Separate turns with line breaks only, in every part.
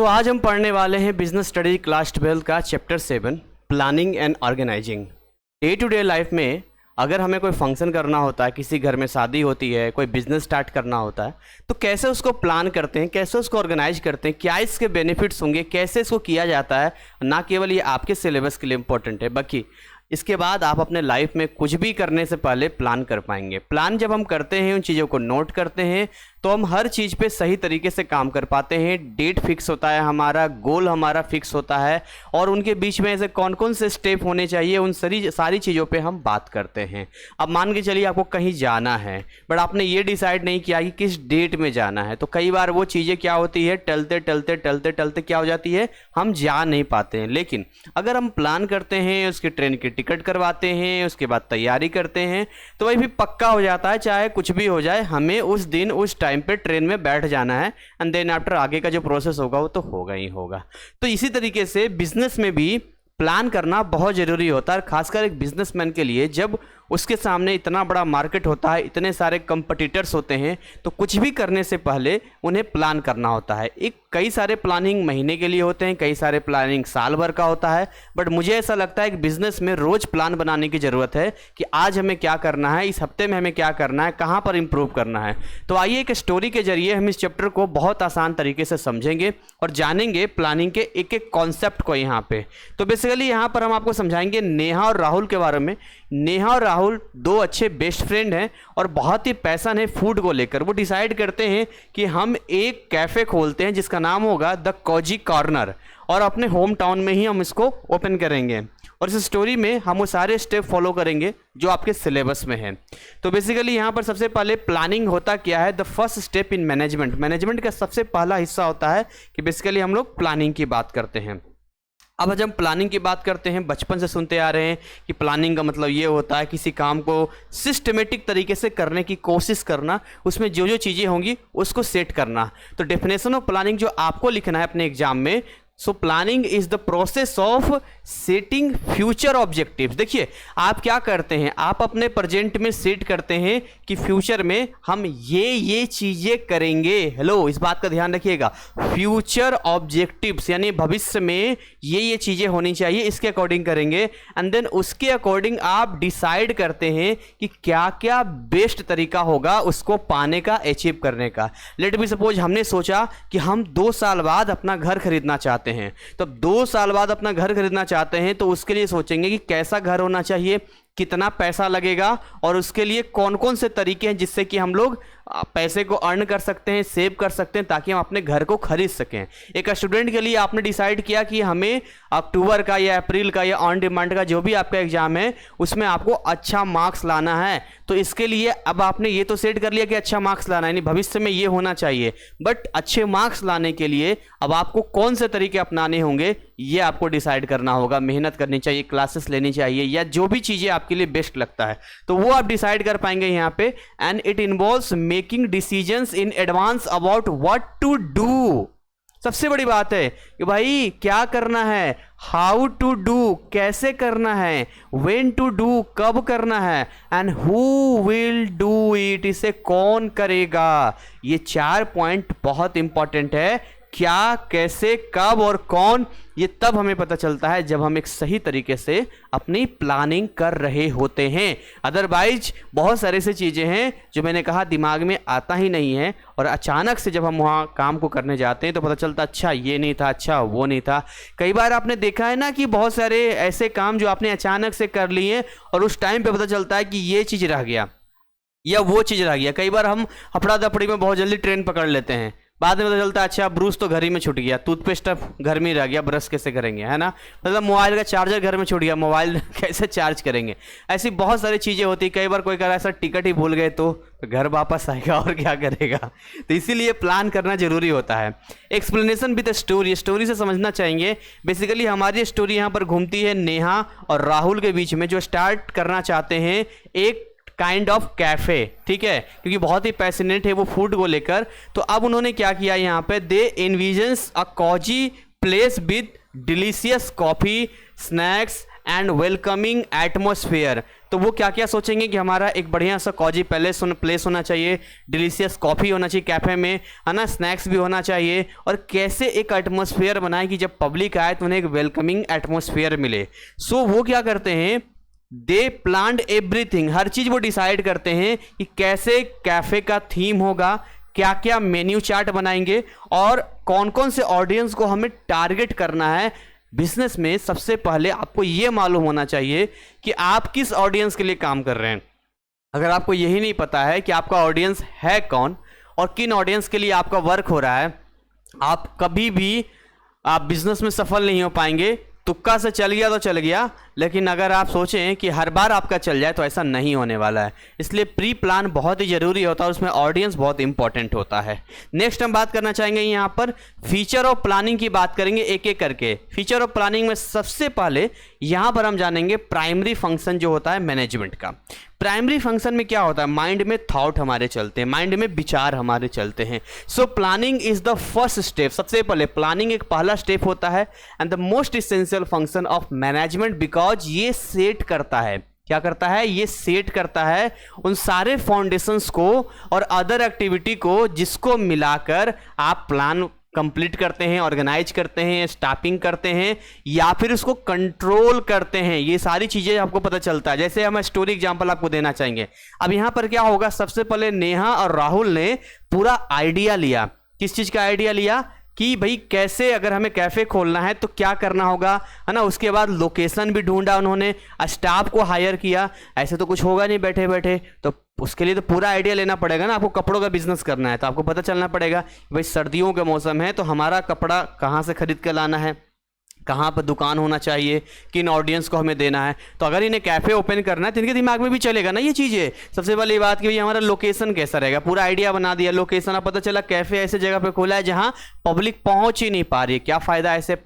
आज हम पढ़ने वाले हैं बिजनेस स्टडीज क्लास 12 का chapter 7 planning and organising. Day to day life में अगर हमें कोई फंक्शन करना होता है, किसी घर में शादी होती है, कोई बिजनेस स्टार्ट करना होता है, तो कैसे उसको प्लान करते हैं, कैसे उसको ऑर्गेनाइज करते हैं, क्या इसके बेनिफिट्स होंगे, कैसे इसको किया जाता है। ना केवल ये आपके सिलेबस के लिए इंपॉर्टेंट है, बल्कि इसके बाद आप अपने लाइफ में कुछ भी करने से पहले प्लान कर पाएंगे। प्लान जब हम करते हैं, उन चीज़ों को नोट करते हैं, तो हम हर चीज़ पे सही तरीके से काम कर पाते हैं। डेट फिक्स होता है, हमारा गोल हमारा फिक्स होता है, और उनके बीच में ऐसे कौन कौन से स्टेप होने चाहिए, उन सारी चीज़ों पे हम बात करते हैं। अब मान के चलिए आपको कहीं जाना है, बट आपने ये डिसाइड नहीं किया कि किस डेट में जाना है, तो कई बार वो चीज़ें क्या होती है, टलते टलते क्या हो जाती है, हम जा नहीं पाते हैं। लेकिन अगर हम प्लान करते हैं, उसकी ट्रेन की टिकट करवाते हैं, उसके बाद तैयारी करते हैं, तो वही भी पक्का हो जाता है, चाहे कुछ भी हो जाए, हमें उस दिन उस टाइम पे ट्रेन में बैठ जाना है, एंड देन आफ्टर आगे का जो प्रोसेस होगा वो तो होगा ही होगा। तो इसी तरीके से बिजनेस में भी प्लान करना बहुत ज़रूरी होता है, खासकर एक बिजनेसमैन के लिए। जब उसके सामने इतना बड़ा मार्केट होता है, इतने सारे कंपटीटर्स होते हैं, तो कुछ भी करने से पहले उन्हें प्लान करना होता है। कई सारे प्लानिंग महीने के लिए होते हैं, कई सारे प्लानिंग साल भर का होता है, बट मुझे ऐसा लगता है कि बिजनेस में रोज़ प्लान बनाने की ज़रूरत है कि आज हमें क्या करना है, इस हफ्ते में हमें क्या करना है, कहाँ पर इंप्रूव करना है। तो आइए एक स्टोरी के जरिए हम इस चैप्टर को बहुत आसान तरीके से समझेंगे और जानेंगे प्लानिंग के एक एक कॉन्सेप्ट को यहाँ पे। तो बेसिकली यहाँ पर हम आपको समझाएंगे नेहा और राहुल के बारे में। नेहा और राहुल दो अच्छे बेस्ट फ्रेंड हैं और बहुत ही पैशन है फूड को लेकर। वो डिसाइड करते हैं कि हम एक कैफ़े खोलते हैं जिसका नाम होगा द कोजी कॉर्नर, और अपने होम टाउन में ही हम इसको ओपन करेंगे। और इस स्टोरी में हम वो सारे स्टेप फॉलो करेंगे जो आपके सिलेबस में है। तो बेसिकली यहाँ पर सबसे पहले प्लानिंग होता क्या है, the first step in management. Management का सबसे पहला हिस्सा होता है कि बेसिकली हम लोग प्लानिंग की बात करते हैं। अब जब हम प्लानिंग की बात करते हैं, बचपन से सुनते आ रहे हैं कि प्लानिंग का मतलब ये होता है किसी काम को सिस्टमेटिक तरीके से करने की कोशिश करना, उसमें जो जो चीज़ें होंगी उसको सेट करना। तो डेफिनेशन ऑफ प्लानिंग जो आपको लिखना है अपने एग्जाम में, so planning is the process of setting future objectives. देखिए आप क्या करते हैं, आप अपने प्रेजेंट में सेट करते हैं कि फ्यूचर में हम ये चीज़ें करेंगे। हेलो, इस बात का ध्यान रखिएगा, फ्यूचर ऑब्जेक्टिव्स यानी भविष्य में ये चीज़ें होनी चाहिए, इसके अकॉर्डिंग करेंगे। एंड देन उसके अकॉर्डिंग आप डिसाइड करते हैं कि क्या क्या बेस्ट तरीका होगा उसको पाने का, अचीव करने का। लेट मी सपोज हमने सोचा कि हम 2 साल बाद अपना घर खरीदना चाहते हैं, तो 2 साल बाद अपना घर खरीदना चाहते हैं, तो उसके लिए सोचेंगे कि कैसा घर होना चाहिए, कितना पैसा लगेगा, और उसके लिए कौन कौन से तरीके हैं जिससे कि हम लोग पैसे को अर्न कर सकते हैं, सेव कर सकते हैं, ताकि हम अपने घर को खरीद सकें। एक स्टूडेंट के लिए आपने डिसाइड किया कि हमें अक्टूबर का या अप्रैल का या ऑन डिमांड का जो भी आपका एग्जाम है उसमें आपको अच्छा मार्क्स लाना है। तो इसके लिए अब आपने ये तो सेट कर लिया कि अच्छा मार्क्स लाना है, यानी भविष्य में ये होना चाहिए, बट अच्छे मार्क्स लाने के लिए अब आपको कौन से तरीके अपनाने होंगे ये आपको डिसाइड करना होगा। मेहनत करनी चाहिए, क्लासेस लेनी चाहिए, या जो भी चीज़ें आपके लिए बेस्ट लगता है तो वो आप डिसाइड कर पाएंगे यहाँ पे। And it involves making decisions in advance about what to do. सबसे बड़ी बात है कि भाई क्या करना है, हाउ टू डू, कैसे करना है, व्हेन टू डू, कब करना है, and who will do it, इसे कौन करेगा। ये 4 पॉइंट बहुत इंपॉर्टेंट है। क्या, कैसे, कब और कौन, ये तब हमें पता चलता है जब हम एक सही तरीके से अपनी प्लानिंग कर रहे होते हैं। अदरवाइज बहुत सारे से चीज़ें हैं जो मैंने कहा दिमाग में आता ही नहीं है, और अचानक से जब हम वहाँ काम को करने जाते हैं तो पता चलता अच्छा ये नहीं था, अच्छा वो नहीं था। कई बार आपने देखा है ना कि बहुत सारे ऐसे काम जो आपने अचानक से कर लिए और उस टाइम पे पता चलता है कि ये चीज़ रह गया या वो चीज़ रह गया। कई बार हम हफड़ा दफड़ी में बहुत जल्दी ट्रेन पकड़ लेते हैं, बाद में पता चलता है अच्छा ब्रश तो घर ही में छूट गया, टूथपेस्ट घर में रह गया, ब्रश कैसे करेंगे, है ना। मतलब मोबाइल का चार्जर घर में छूट गया, मोबाइल कैसे चार्ज करेंगे। ऐसी बहुत सारी चीज़ें होती। कई बार कोई कह रहा है सर टिकट ही भूल गए तो घर वापस आएगा और क्या करेगा। तो इसीलिए प्लान करना जरूरी होता है। एक्सप्लेनेशन विद स्टोरी, स्टोरी से समझना चाहिए। बेसिकली हमारी स्टोरी यहाँ पर घूमती है नेहा और राहुल के बीच में, जो स्टार्ट करना चाहते हैं एक काइंड ऑफ कैफे, ठीक है, क्योंकि बहुत ही पैशनेट है वो फूड को लेकर। तो अब उन्होंने क्या किया यहाँ पे, they envisions a cozy place with delicious coffee, snacks and welcoming atmosphere. तो वो क्या क्या सोचेंगे कि हमारा एक बढ़िया सा कॉजी प्लेस होना चाहिए, डिलीशियस कॉफ़ी होना चाहिए कैफ़े में, है ना, स्नैक्स भी होना चाहिए, और कैसे एक एटमॉस्फेयर बनाए कि जब पब्लिक आए तो उन्हें एक वेलकमिंग एटमॉस्फेयर मिले। सो वो क्या करते हैं, दे प्लान्ड एवरीथिंग, हर चीज़ वो डिसाइड करते हैं कि कैसे कैफ़े का थीम होगा, क्या क्या मेन्यू चार्ट बनाएंगे, और कौन कौन से ऑडियंस को हमें टारगेट करना है। बिजनेस में सबसे पहले आपको ये मालूम होना चाहिए कि आप किस ऑडियंस के लिए काम कर रहे हैं। अगर आपको यही नहीं पता है कि आपका ऑडियंस है कौन और किन ऑडियंस के लिए आपका वर्क हो रहा है, आप कभी भी आप बिजनेस में सफल नहीं हो पाएंगे। तुक्का से चल गया तो चल गया, लेकिन अगर आप सोचें कि हर बार आपका चल जाए तो ऐसा नहीं होने वाला है। इसलिए प्री प्लान बहुत ही ज़रूरी होता है और उसमें ऑडियंस बहुत इंपॉर्टेंट होता है। नेक्स्ट हम बात करना चाहेंगे यहाँ पर फीचर ऑफ प्लानिंग की बात करेंगे एक एक करके। फीचर ऑफ प्लानिंग में सबसे पहले यहाँ पर हम जानेंगे प्राइमरी फंक्शन जो होता है मैनेजमेंट का। प्राइमरी फंक्शन में क्या होता है, माइंड में थॉट हमारे चलते हैं, माइंड में विचार हमारे चलते हैं। So planning is the first step. सबसे पहले प्लानिंग एक पहला स्टेप होता है and the most essential function of management, because ये सेट करता है, क्या करता है, ये सेट करता है उन सारे फाउंडेशंस को और अदर एक्टिविटी को जिसको मिलाकर आप प्लान कंप्लीट करते हैं, ऑर्गेनाइज करते हैं, स्टाफिंग करते हैं या फिर उसको कंट्रोल करते हैं। ये सारी चीज़ें आपको पता चलता है। जैसे हम स्टोरी एग्जांपल आपको देना चाहेंगे। अब यहाँ पर क्या होगा, सबसे पहले नेहा और राहुल ने पूरा आइडिया लिया। किस चीज़ का आइडिया लिया कि भाई कैसे अगर हमें कैफ़े खोलना है तो क्या करना होगा, है ना। उसके बाद लोकेशन भी ढूंढा उन्होंने, स्टाफ को हायर किया। ऐसे तो कुछ होगा नहीं बैठे बैठे, तो उसके लिए तो पूरा आइडिया लेना पड़ेगा ना। आपको कपड़ों का बिजनेस करना है तो आपको पता चलना पड़ेगा भाई सर्दियों का मौसम है तो हमारा कपड़ा कहाँ से खरीद कर लाना है, कहाँ पर दुकान होना चाहिए, किन ऑडियंस को हमें देना है। तो अगर इन्हें कैफ़े ओपन करना है तो इनके दिमाग में भी चलेगा ना ये चीज़ें। सबसे पहली बात कि भाई हमारा लोकेशन कैसा रहेगा, पूरा आइडिया बना दिया लोकेशन। अब पता चला कैफ़े ऐसे जगह पे खोला है जहाँ पब्लिक पहुँच ही नहीं पा रही है। क्या फ़ायदा ऐसे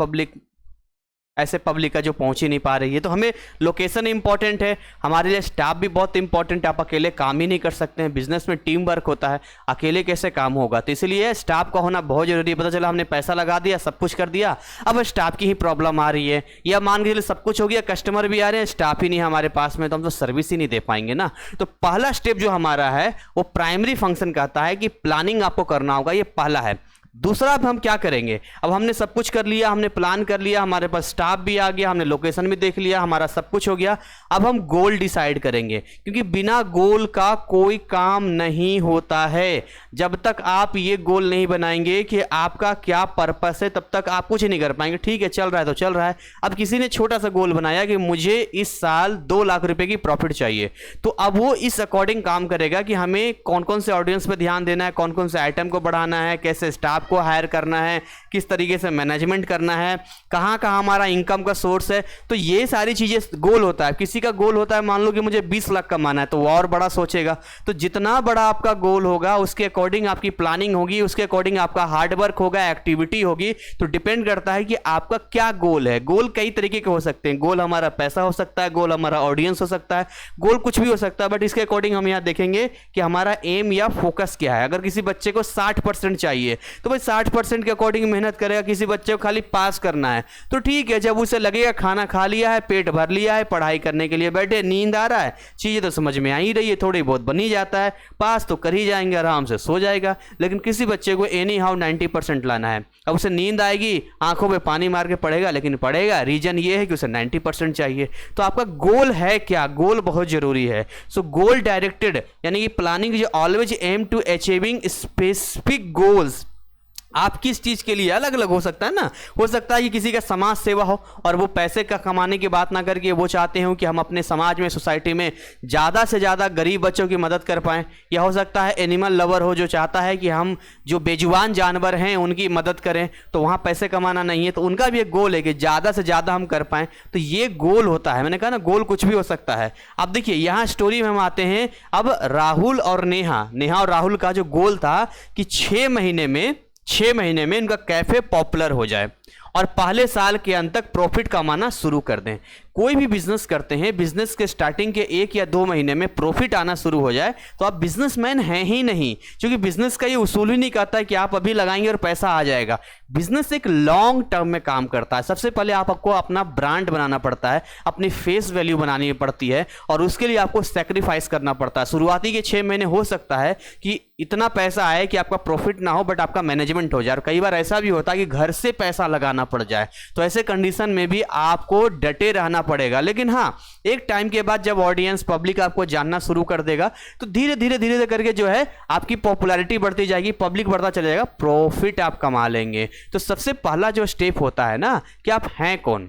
पब्लिक का जो पहुंच ही नहीं पा रही है। तो हमें लोकेशन इंपॉर्टेंट है, हमारे लिए स्टाफ भी बहुत इंपॉर्टेंट है। आप अकेले काम ही नहीं कर सकते हैं, बिजनेस में टीम वर्क होता है, अकेले कैसे काम होगा। तो इसलिए स्टाफ का होना बहुत जरूरी है। पता चला हमने पैसा लगा दिया, सब कुछ कर दिया, अब स्टाफ की ही प्रॉब्लम आ रही है, या मान के चलिए सब कुछ हो गया, कस्टमर भी आ रहे हैं, स्टाफ ही नहीं हमारे पास में, तो हम तो सर्विस ही नहीं दे पाएंगे ना। तो पहला स्टेप जो हमारा है वो प्राइमरी फंक्शन कहता है कि प्लानिंग आपको करना होगा, ये पहला है। दूसरा अब हम क्या करेंगे, अब हमने सब कुछ कर लिया, हमने प्लान कर लिया, हमारे पास स्टाफ भी आ गया, हमने लोकेशन भी देख लिया, हमारा सब कुछ हो गया। अब हम गोल डिसाइड करेंगे, क्योंकि बिना गोल का कोई काम नहीं होता है। जब तक आप ये गोल नहीं बनाएंगे कि आपका क्या पर्पस है, तब तक आप कुछ नहीं कर पाएंगे। ठीक है, चल रहा है तो चल रहा है। अब किसी ने छोटा सा गोल बनाया कि मुझे इस साल 2 लाख रुपए की प्रॉफिट चाहिए, तो अब वो इस अकॉर्डिंग काम करेगा कि हमें कौन कौन से ऑडियंस पर ध्यान देना है, कौन कौन से आइटम को बढ़ाना है, कैसे स्टाफ को हायर करना है, किस तरीके से मैनेजमेंट करना है, कहाँ कहाँ हमारा इनकम का सोर्स है। तो ये सारी चीज़ें गोल होता है। किसी का गोल होता है मान लो कि मुझे 20 लाख कमाना है, तो वो और बड़ा सोचेगा। तो जितना बड़ा आपका गोल होगा उसके अकॉर्डिंग आपकी प्लानिंग होगी, उसके अकॉर्डिंग आपका हार्डवर्क होगा, एक्टिविटी होगी। तो डिपेंड करता है कि आपका क्या गोल है। गोल कई तरीके के हो सकते हैं। गोल हमारा पैसा हो सकता है, गोल हमारा ऑडियंस हो सकता है, गोल कुछ भी हो सकता है। बट इसके अकॉर्डिंग हम यहाँ देखेंगे कि हमारा एम या फोकस क्या है। अगर किसी बच्चे को 60% चाहिए तो भाई 60% के अकॉर्डिंग मेहनत करेगा। किसी बच्चे को खाली पास करना है तो ठीक है, जब उसे लगेगा खाना खा लिया है, पेट भर लिया है, पढ़ाई करने के लिए बैठे, नींद आ रहा है, चीज़ें तो समझ में आ ही रही है, थोड़ी बहुत बन ही जाता है, पास तो कर ही जाएंगे, आराम से सो जाएगा। लेकिन किसी बच्चे को एनी हाउ 90% लाना है। अब उसे नींद आएगी, आंखों पे पानी मार के पढ़ेगा, लेकिन पढ़ेगा। रीजन ये है कि उसे 90% चाहिए। तो आपका गोल है क्या, गोल बहुत जरूरी है। सो गोल डायरेक्टेड यानी कि प्लानिंग जो always aim to achieving specific goals. आप किस चीज़ के लिए, अलग अलग हो सकता है ना। हो सकता है कि किसी का समाज सेवा हो और वो पैसे का कमाने की बात ना करके वो चाहते हो कि हम अपने समाज में, सोसाइटी में ज़्यादा से ज़्यादा गरीब बच्चों की मदद कर पाएँ। या हो सकता है एनिमल लवर हो, जो चाहता है कि हम जो बेजुबान जानवर हैं उनकी मदद करें। तो वहाँ पैसे कमाना नहीं है, तो उनका भी एक गोल है कि ज़्यादा से ज़्यादा हम कर पाएँ। तो ये गोल होता है। मैंने कहा ना, गोल कुछ भी हो सकता है। अब देखिए यहाँ स्टोरी में हम आते हैं। अब राहुल और नेहा और राहुल का जो गोल था कि 6 महीने में इनका कैफ़े पॉपुलर हो जाए। और पहले साल के अंत तक प्रॉफिट कमाना शुरू कर दें। कोई भी बिजनेस करते हैं, बिजनेस के स्टार्टिंग के 1 या 2 महीने में प्रॉफिट आना शुरू हो जाए तो आप बिजनेसमैन हैं ही नहीं, क्योंकि बिजनेस का ये उसूल ही नहीं कहता है कि आप अभी लगाएंगे और पैसा आ जाएगा। बिजनेस एक लॉन्ग टर्म में काम करता है। सबसे पहले आपको अपना ब्रांड बनाना पड़ता है, अपनी फेस वैल्यू बनानी पड़ती है, और उसके लिए आपको सेक्रीफाइस करना पड़ता है। शुरुआती के 6 महीने हो सकता है कि इतना पैसा आए कि आपका प्रॉफिट ना हो, बट आपका मैनेजमेंट हो जाए। और कई बार ऐसा भी होता है कि घर से पैसा लगाना पड़ जाए, तो ऐसे कंडीशन में भी आपको डटे रहना पड़ेगा। लेकिन हाँ, एक टाइम के बाद जब ऑडियंस, पब्लिक आपको जानना शुरू कर देगा, तो धीरे धीरे धीरे धीरे करके जो है आपकी पॉपुलैरिटी बढ़ती जाएगी, पब्लिक बढ़ता चला जाएगा, प्रॉफिट आप कमा लेंगे। तो सबसे पहला जो स्टेप होता है ना कि आप हैं कौन,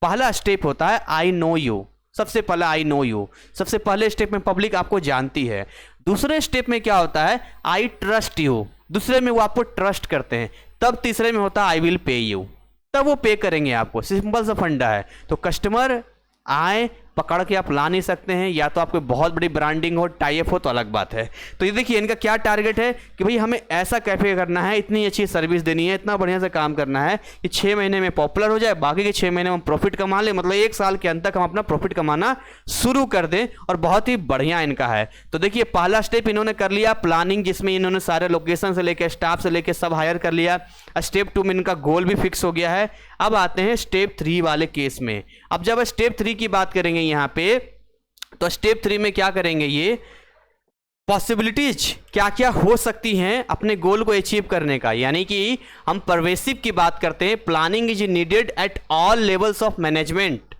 पहला स्टेप होता है आई नो यू। सबसे पहला आई नो यू, सबसे पहले स्टेप में पब्लिक आपको जानती है। दूसरे स्टेप में क्या होता है, आई ट्रस्ट यू, दूसरे में वो आपको ट्रस्ट करते हैं। तब तीसरे में होता है आई विल पे यू, तब वो पे करेंगे आपको। सिंपल सा फंडा है। तो कस्टमर आए, पकड़ के आप ला नहीं सकते हैं, या तो आपको बहुत बड़ी ब्रांडिंग हो, टाई अप हो तो अलग बात है। तो ये देखिए इनका क्या टारगेट है कि भाई हमें ऐसा कैफे करना है, इतनी अच्छी सर्विस देनी है, इतना बढ़िया से काम करना है कि 6 महीने में पॉपुलर हो जाए, बाकी के 6 महीने में हम प्रॉफिट कमा लें। मतलब 1 साल के अंत तक हम अपना प्रॉफिट कमाना शुरू कर दें, और बहुत ही बढ़िया इनका है। तो देखिए पहला स्टेप इन्होंने कर लिया, प्लानिंग, जिसमें इन्होंने सारे लोकेशन से लेकर स्टाफ से लेकर सब हायर कर लिया। स्टेप 2 में इनका गोल भी फिक्स हो गया है। अब आते हैं स्टेप 3 वाले केस में। अब जब स्टेप 3 की बात करेंगे यहाँ पे, तो स्टेप 3 में क्या करेंगे, ये पॉसिबिलिटीज क्या क्या हो सकती हैं अपने गोल को अचीव करने का। यानी कि हम परवेसिव की बात करते हैं। Planning is needed at all levels of management,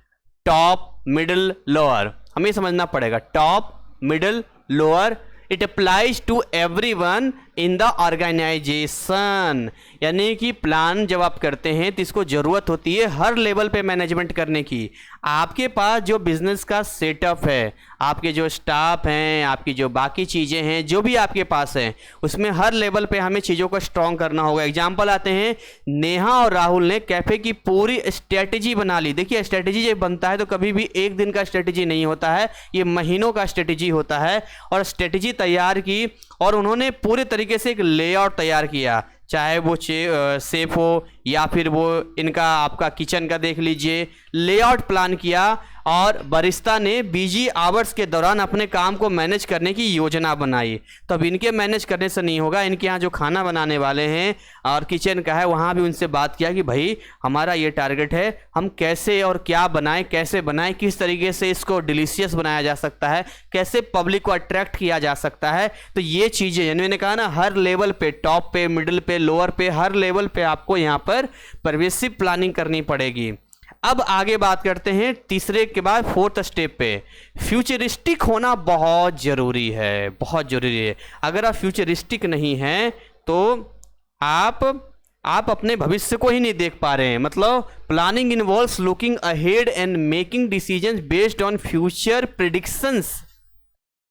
top, middle, lower. हमें समझना पड़ेगा top, middle, lower. It applies to everyone in the organisation. यानी कि प्लान जब आप करते हैं तो इसको जरूरत होती है हर लेवल पे मैनेजमेंट करने की। आपके पास जो बिजनेस का सेटअप है, आपके जो स्टाफ हैं, आपकी जो बाकी चीज़ें हैं, जो भी आपके पास हैं, उसमें हर लेवल पे हमें चीज़ों को स्ट्रॉन्ग करना होगा। एग्जाम्पल आते हैं, नेहा और राहुल ने कैफ़े की पूरी स्ट्रेटेजी बना ली। देखिए स्ट्रेटेजी जब बनता है तो कभी भी एक दिन का स्ट्रेटेजी नहीं होता है, ये महीनों का स्ट्रेटेजी होता है। और स्ट्रेटेजी तैयार की, और उन्होंने पूरे तरीके से एक लेआउट तैयार किया, चाहे वो सेफ हो या फिर वो इनका आपका किचन का देख लीजिए, लेआउट प्लान किया। और बरिस्ता ने बिजी आवर्स के दौरान अपने काम को मैनेज करने की योजना बनाई। तो अब इनके मैनेज करने से नहीं होगा, इनके यहाँ जो खाना बनाने वाले हैं और किचन का है, वहाँ भी उनसे बात किया कि भाई हमारा ये टारगेट है, हम कैसे और क्या बनाएं, कैसे बनाएं, किस तरीके से इसको डिलीशियस बनाया जा सकता है, कैसे पब्लिक को अट्रैक्ट किया जा सकता है। तो ये चीज़ें यानी मैंने कहा ना, हर लेवल पे, टॉप पे, मिडिल पे, लोअर पे, हर लेवल पे आपको यहाँ पर परवेसिव प्लानिंग करनी पड़ेगी। अब आगे बात करते हैं तीसरे के बाद 4th स्टेप पे। फ्यूचरिस्टिक होना बहुत ज़रूरी है, बहुत ज़रूरी है। अगर आप फ्यूचरिस्टिक नहीं हैं तो आप अपने भविष्य को ही नहीं देख पा रहे हैं। मतलब planning involves looking ahead and making decisions based on future predictions.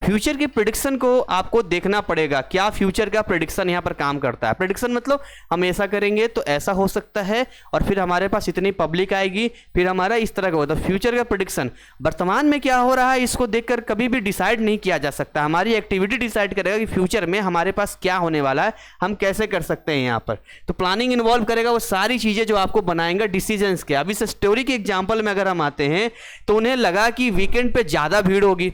Future के प्रेडिक्शन को आपको देखना पड़ेगा, क्या फ्यूचर का प्रेडिक्शन यहाँ पर काम करता है। प्रेडिक्शन मतलब हम ऐसा करेंगे तो ऐसा हो सकता है, और फिर हमारे पास इतनी पब्लिक आएगी, फिर हमारा इस तरह का होता है। फ्यूचर का प्रेडिक्शन वर्तमान में क्या हो रहा है इसको देखकर कभी भी डिसाइड नहीं किया जा सकता। हमारी एक्टिविटी डिसाइड करेगा कि फ्यूचर में हमारे पास क्या होने वाला है, हम कैसे कर सकते हैं यहाँ पर। तो प्लानिंग इन्वॉल्व करेगा वो सारी चीज़ें जो आपको बनाएंगे डिसीजंस के। अब इस स्टोरी के एग्जाम्पल में अगर हम आते हैं तो उन्हें लगा कि वीकेंड पे ज़्यादा भीड़ होगी।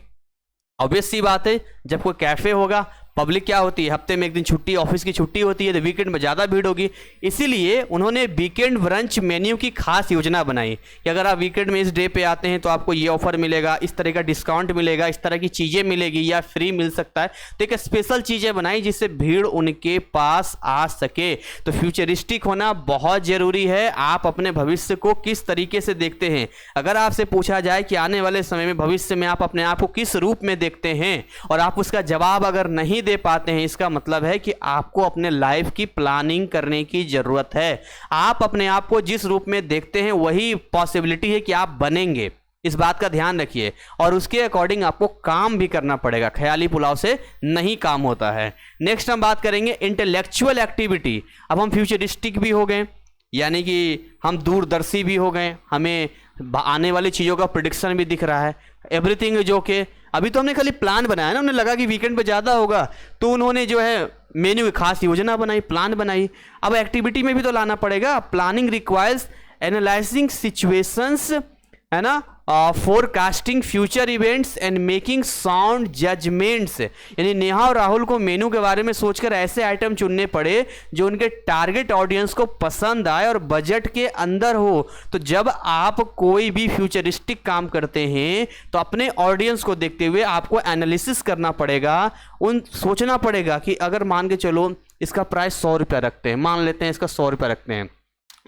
ऑब्वियस सी बात है, जब कोई कैफ़े होगा, पब्लिक क्या होती है, हफ्ते में एक दिन छुट्टी, ऑफिस की छुट्टी होती है, तो वीकेंड में ज़्यादा भीड़ होगी। इसीलिए उन्होंने वीकेंड ब्रंच मेन्यू की खास योजना बनाई कि अगर आप वीकेंड में इस डे पे आते हैं तो आपको ये ऑफर मिलेगा, इस तरह का डिस्काउंट मिलेगा, इस तरह की चीज़ें मिलेगी या फ्री मिल सकता है। तो एक स्पेशल चीज़ें बनाई जिससे भीड़ उनके पास आ सके। तो फ्यूचरिस्टिक होना बहुत ज़रूरी है। आप अपने भविष्य को किस तरीके से देखते हैं। अगर आपसे पूछा जाए कि आने वाले समय में भविष्य में आप अपने आप को किस रूप में देखते हैं और आप उसका जवाब अगर नहीं दे पाते हैं, इसका मतलब है कि आपको अपने लाइफ की प्लानिंग करने की जरूरत है। आप अपने आप को जिस रूप में देखते हैं वही पॉसिबिलिटी है कि आप बनेंगे। इस बात का ध्यान रखिए, और उसके अकॉर्डिंग आपको काम भी करना पड़ेगा। ख्याली पुलाव से नहीं काम होता है। नेक्स्ट हम बात करेंगे इंटेलेक्चुअल एक्टिविटी। अब हम फ्यूचरिस्टिक भी हो गए, यानी कि हम दूरदर्शी भी हो गए, हमें आने वाली चीज़ों का प्रिडिक्शन भी दिख रहा है, एवरीथिंग जो कि अभी तो हमने खाली प्लान बनाया ना, उन्हें लगा कि वीकेंड पे ज़्यादा होगा तो उन्होंने जो है मेन्यू की खास योजना बनाई, प्लान बनाई। अब एक्टिविटी में भी तो लाना पड़ेगा। प्लानिंग रिक्वायर्स एनालाइजिंग सिचुएशंस, है ना, forecasting future events and making sound judgements. यानी नेहा और राहुल को मेनू के बारे में सोचकर ऐसे आइटम चुनने पड़े जो उनके टारगेट ऑडियंस को पसंद आए और बजट के अंदर हो। तो जब आप कोई भी फ्यूचरिस्टिक काम करते हैं तो अपने ऑडियंस को देखते हुए आपको एनालिसिस करना पड़ेगा, सोचना पड़ेगा कि अगर मान के चलो इसका प्राइस 100 रुपया रखते हैं, मान लेते हैं इसका 100 रुपया रखते हैं,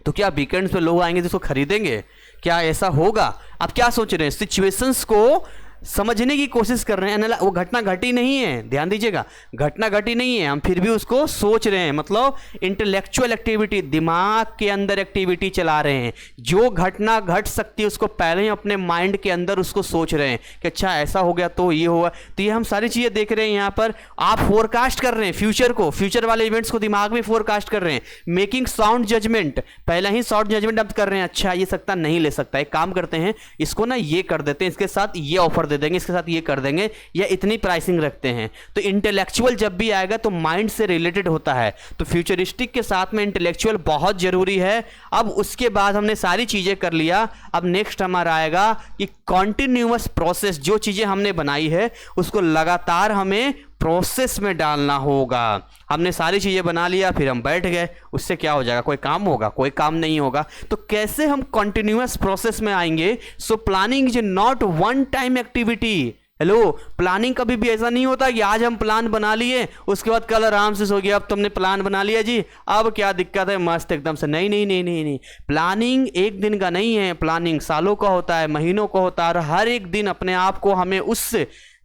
तो क्या वीकेंड्स पे लोग आएंगे तो इसको खरीदेंगे? क्या ऐसा होगा? आप क्या सोच रहे हैं? सिचुएशंस को समझने की कोशिश कर रहे हैं। वो घटना घटी नहीं है, ध्यान दीजिएगा, घटना घटी नहीं है, हम फिर भी उसको सोच रहे हैं। मतलब इंटेलेक्चुअल एक्टिविटी, दिमाग के अंदर एक्टिविटी चला रहे हैं। जो घटना घट सकती है उसको पहले ही अपने माइंड के अंदर उसको सोच रहे हैं कि अच्छा ऐसा हो गया तो ये होगा। तो ये हम सारी चीज़ें देख रहे हैं यहाँ पर। आप फोरकास्ट कर रहे हैं फ्यूचर को, फ्यूचर वाले इवेंट्स को दिमाग में फोरकास्ट कर रहे हैं। मेकिंग साउंड जजमेंट, पहले ही साउंड जजमेंट आप कर रहे हैं, अच्छा ये सकता नहीं ले सकता, एक काम करते हैं इसको ना ये कर देते हैं, इसके साथ ये ऑफर दे देंगे, इसके साथ ये कर देंगे, या इतनी प्राइसिंग रखते हैं। तो इंटेलेक्चुअल जब भी आएगा तो माइंड से रिलेटेड होता है, तो फ्यूचरिस्टिक के साथ में इंटेलेक्चुअल बहुत जरूरी है। अब उसके बाद हमने सारी चीजें कर लिया, अब नेक्स्ट हमारा आएगा कि कॉन्टिन्यूअस प्रोसेस। जो चीजें हमने बनाई है उसको लगातार हमें प्रोसेस में डालना होगा। हमने सारी चीज़ें बना लिया, फिर हम बैठ गए, उससे क्या हो जाएगा? कोई काम होगा? कोई काम नहीं होगा। तो कैसे हम कॉन्टिन्यूअस प्रोसेस में आएंगे? So planning is not one time activity. Hello, planning कभी भी ऐसा नहीं होता कि आज हम प्लान बना लिए उसके बाद कल आराम से सो गया, अब तुमने प्लान बना लिया जी अब क्या दिक्कत है, मस्त एकदम से। नहीं नहीं नहीं नहीं नहीं, प्लानिंग एक दिन का नहीं है, प्लानिंग सालों का होता है, महीनों का होता है, और हर एक दिन अपने आप को हमें उस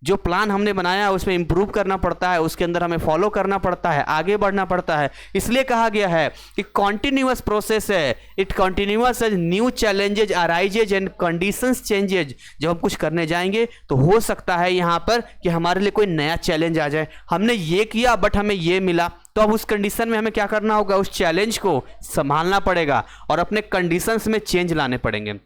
जो प्लान हमने बनाया है उसमें इंप्रूव करना पड़ता है, उसके अंदर हमें फॉलो करना पड़ता है, आगे बढ़ना पड़ता है। इसलिए कहा गया है कि कॉन्टिन्यूअस प्रोसेस है, it continuous as new challenges arises and conditions changes. जब हम कुछ करने जाएंगे तो हो सकता है यहाँ पर कि हमारे लिए कोई नया चैलेंज आ जाए। हमने ये किया बट हमें ये मिला, तो अब उस कंडीशन में हमें क्या करना होगा? उस चैलेंज को संभालना पड़ेगा और अपने कंडीशंस में चेंज लाने पड़ेंगे,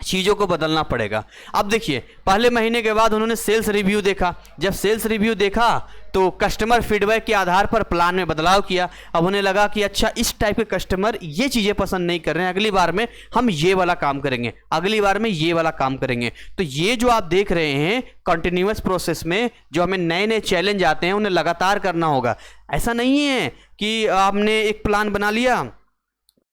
चीज़ों को बदलना पड़ेगा। अब देखिए, पहले महीने के बाद उन्होंने सेल्स रिव्यू देखा। जब सेल्स रिव्यू देखा तो कस्टमर फीडबैक के आधार पर प्लान में बदलाव किया। अब उन्हें लगा कि अच्छा इस टाइप के कस्टमर ये चीज़ें पसंद नहीं कर रहे हैं, अगली बार में हम ये वाला काम करेंगे, अगली बार में ये वाला काम करेंगे। तो ये जो आप देख रहे हैं कंटिन्यूअस प्रोसेस में जो हमें नए नए चैलेंज आते हैं उन्हें लगातार करना होगा। ऐसा नहीं है कि आपने एक प्लान बना लिया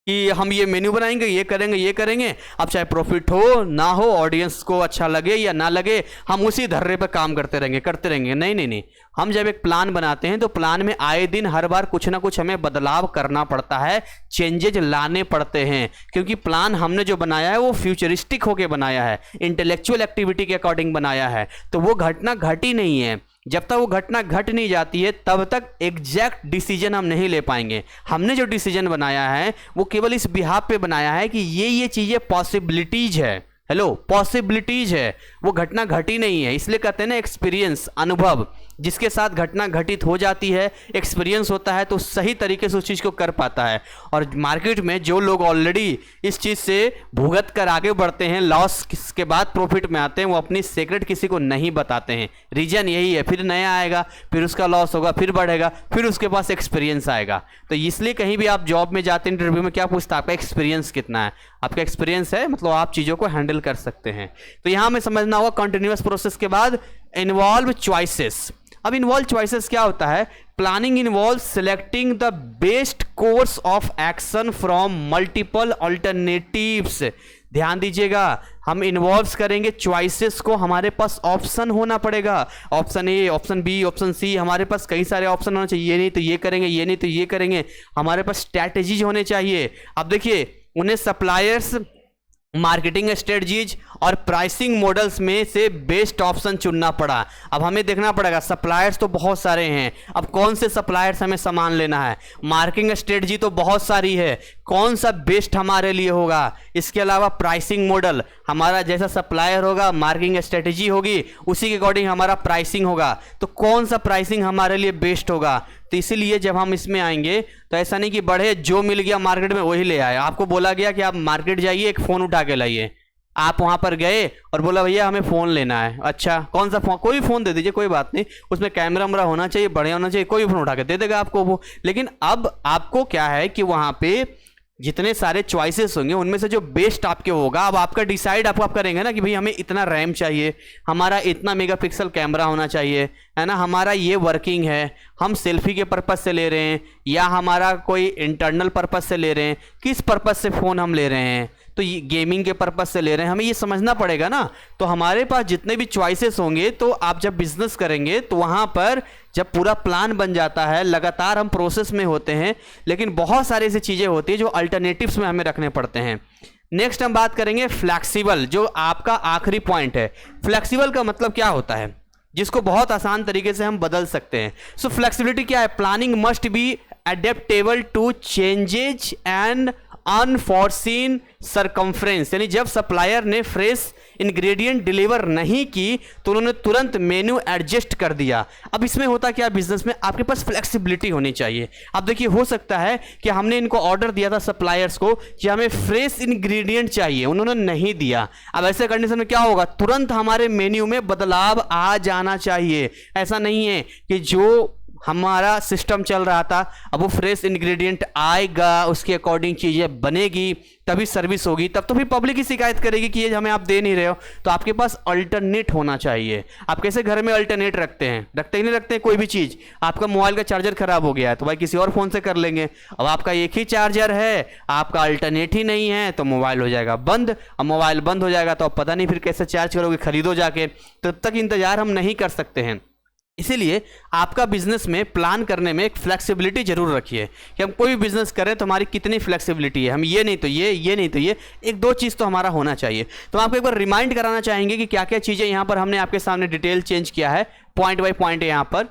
कि हम ये मेन्यू बनाएंगे, ये करेंगे, ये करेंगे, अब चाहे प्रॉफिट हो ना हो, ऑडियंस को अच्छा लगे या ना लगे, हम उसी धर्रे पर काम करते रहेंगे। नहीं नहीं नहीं, हम जब एक प्लान बनाते हैं तो प्लान में आए दिन हर बार कुछ ना कुछ हमें बदलाव करना पड़ता है, चेंजेज लाने पड़ते हैं, क्योंकि प्लान हमने जो बनाया है वो फ्यूचरिस्टिक होके बनाया है, इंटेलेक्चुअल एक्टिविटी के अकॉर्डिंग बनाया है। तो वो घटना घटी नहीं है। जब तक वो घटना घट नहीं जाती है तब तक एग्जैक्ट डिसीजन हम नहीं ले पाएंगे। हमने जो डिसीजन बनाया है वो केवल इस बिहाफ पे बनाया है कि ये चीज़ें पॉसिबिलिटीज है। हेलो, पॉसिबिलिटीज है, वो घटना घटी नहीं है। इसलिए कहते हैं ना एक्सपीरियंस, अनुभव, जिसके साथ घटना घटित हो जाती है, एक्सपीरियंस होता है तो सही तरीके से उस चीज़ को कर पाता है। और मार्केट में जो लोग ऑलरेडी इस चीज़ से भुगत कर आगे बढ़ते हैं, लॉस के बाद प्रॉफिट में आते हैं, वो अपनी सीक्रेट किसी को नहीं बताते हैं। रीजन यही है, फिर नया आएगा, फिर उसका लॉस होगा, फिर बढ़ेगा, फिर उसके पास एक्सपीरियंस आएगा। तो इसलिए कहीं भी आप जॉब में जाते हैं, इंटरव्यू में क्या पूछता है? आपका एक्सपीरियंस कितना है? आपका एक्सपीरियंस है मतलब आप चीज़ों को हैंडल कर सकते हैं। तो यहाँ हमें समझना होगा कंटिन्यूअस प्रोसेस के बाद इन्वॉल्व चॉइसेस। अब इन्वॉल्व चॉइसेस क्या होता है? Planning involve selecting the best course of action from multiple alternatives. ध्यान दीजिएगा, हम इन्वॉल्व करेंगे चॉइसेस को, हमारे पास ऑप्शन होना पड़ेगा, option A, option B, option C, हमारे पास कई सारे ऑप्शन होने चाहिए। ये नहीं तो ये करेंगे, ये नहीं तो ये करेंगे, हमारे पास स्ट्रैटेजीज होने चाहिए। अब देखिए, उन्हें सप्लायर्स, मार्केटिंग स्ट्रेटजीज और प्राइसिंग मॉडल्स में से बेस्ट ऑप्शन चुनना पड़ा। अब हमें देखना पड़ेगा, सप्लायर्स तो बहुत सारे हैं, अब कौन से सप्लायर्स हमें सामान लेना है, मार्केटिंग स्ट्रेटजी तो बहुत सारी है, कौन सा बेस्ट हमारे लिए होगा। इसके अलावा प्राइसिंग मॉडल, हमारा जैसा सप्लायर होगा मार्केटिंग स्ट्रेटजी होगी, उसी के अकॉर्डिंग हमारा प्राइसिंग होगा, तो कौन सा प्राइसिंग हमारे लिए बेस्ट होगा। तो इसीलिए जब हम इसमें आएंगे तो ऐसा नहीं कि बढ़े जो मिल गया मार्केट में वही ले आए। आपको बोला गया कि आप मार्केट जाइए, एक फ़ोन उठा के लाइए, आप वहां पर गए और बोला भैया हमें फ़ोन लेना है। अच्छा कौन सा फ़ोन? कोई फ़ोन दे दीजिए, कोई बात नहीं, उसमें कैमरा वैमरा होना चाहिए, बढ़िया होना चाहिए, कोई फ़ोन उठा के दे देगा आपको वो। लेकिन अब आपको क्या है कि वहां पे जितने सारे चॉइसेस होंगे उनमें से जो बेस्ट आपके होगा, अब आपका डिसाइड आप करेंगे ना कि भाई हमें इतना रैम चाहिए, हमारा इतना मेगापिक्सल कैमरा होना चाहिए, है ना, हमारा ये वर्किंग है, हम सेल्फी के पर्पज़ से ले रहे हैं या हमारा कोई इंटरनल पर्पज़ से ले रहे हैं, किस पर्पज़ से फ़ोन हम ले रहे हैं, तो ये गेमिंग के पर्पज़ से ले रहे हैं, हमें ये समझना पड़ेगा ना। तो हमारे पास जितने भी चॉइसेस होंगे, तो आप जब बिजनेस करेंगे तो वहाँ पर जब पूरा प्लान बन जाता है, लगातार हम प्रोसेस में होते हैं, लेकिन बहुत सारी ऐसी चीज़ें होती हैं जो अल्टरनेटिव्स में हमें रखने पड़ते हैं। नेक्स्ट हम बात करेंगे फ्लैक्सिबल, जो आपका आखिरी पॉइंट है। फ्लैक्सिबल का मतलब क्या होता है? जिसको बहुत आसान तरीके से हम बदल सकते हैं। सो फ्लैक्सिबिलिटी क्या है? Planning must be adaptable to changes and unforeseen circumstance, यानी जब सप्लायर ने फ्रेश इंग्रेडिएंट डिलीवर नहीं की तो उन्होंने तुरंत मेन्यू एडजस्ट कर दिया। अब इसमें होता क्या, बिजनेस में आपके पास फ्लेक्सिबिलिटी होनी चाहिए। अब देखिए हो सकता है कि हमने इनको ऑर्डर दिया था सप्लायर्स को कि हमें फ्रेश इंग्रेडिएंट चाहिए, उन्होंने नहीं दिया। अब ऐसे कंडीशन में क्या होगा, तुरंत हमारे मेन्यू में बदलाव आ जाना चाहिए। ऐसा नहीं है कि जो हमारा सिस्टम चल रहा था अब वो फ्रेश इंग्रेडिएंट आएगा, उसके अकॉर्डिंग चीज़ें बनेगी, तभी सर्विस होगी, तब तो फिर पब्लिक ही शिकायत करेगी कि ये हमें आप दे नहीं रहे हो। तो आपके पास अल्टरनेट होना चाहिए। आप कैसे घर में अल्टरनेट रखते हैं? रखते ही नहीं रखते हैं कोई भी चीज़। आपका मोबाइल का चार्जर खराब हो गया है तो भाई किसी और फ़ोन से कर लेंगे। अब आपका एक ही चार्जर है, आपका अल्टरनेट ही नहीं है, तो मोबाइल हो जाएगा बंद। अब मोबाइल बंद हो जाएगा तो अब पता नहीं फिर कैसे चार्ज करोगे, खरीदो जाके, तब तक इंतज़ार हम नहीं कर सकते हैं। इसीलिए आपका बिजनेस में प्लान करने में एक फ्लेक्सिबिलिटी जरूर रखिए कि हम कोई भी बिजनेस करें तो हमारी कितनी फ्लेक्सिबिलिटी है, हम ये नहीं तो ये नहीं तो ये, एक दो चीज़ तो हमारा होना चाहिए। तो हम आपको एक बार रिमाइंड कराना चाहेंगे कि क्या क्या चीज़ें यहाँ पर हमने आपके सामने डिटेल चेंज किया है, पॉइंट बाय पॉइंट है यहाँ पर,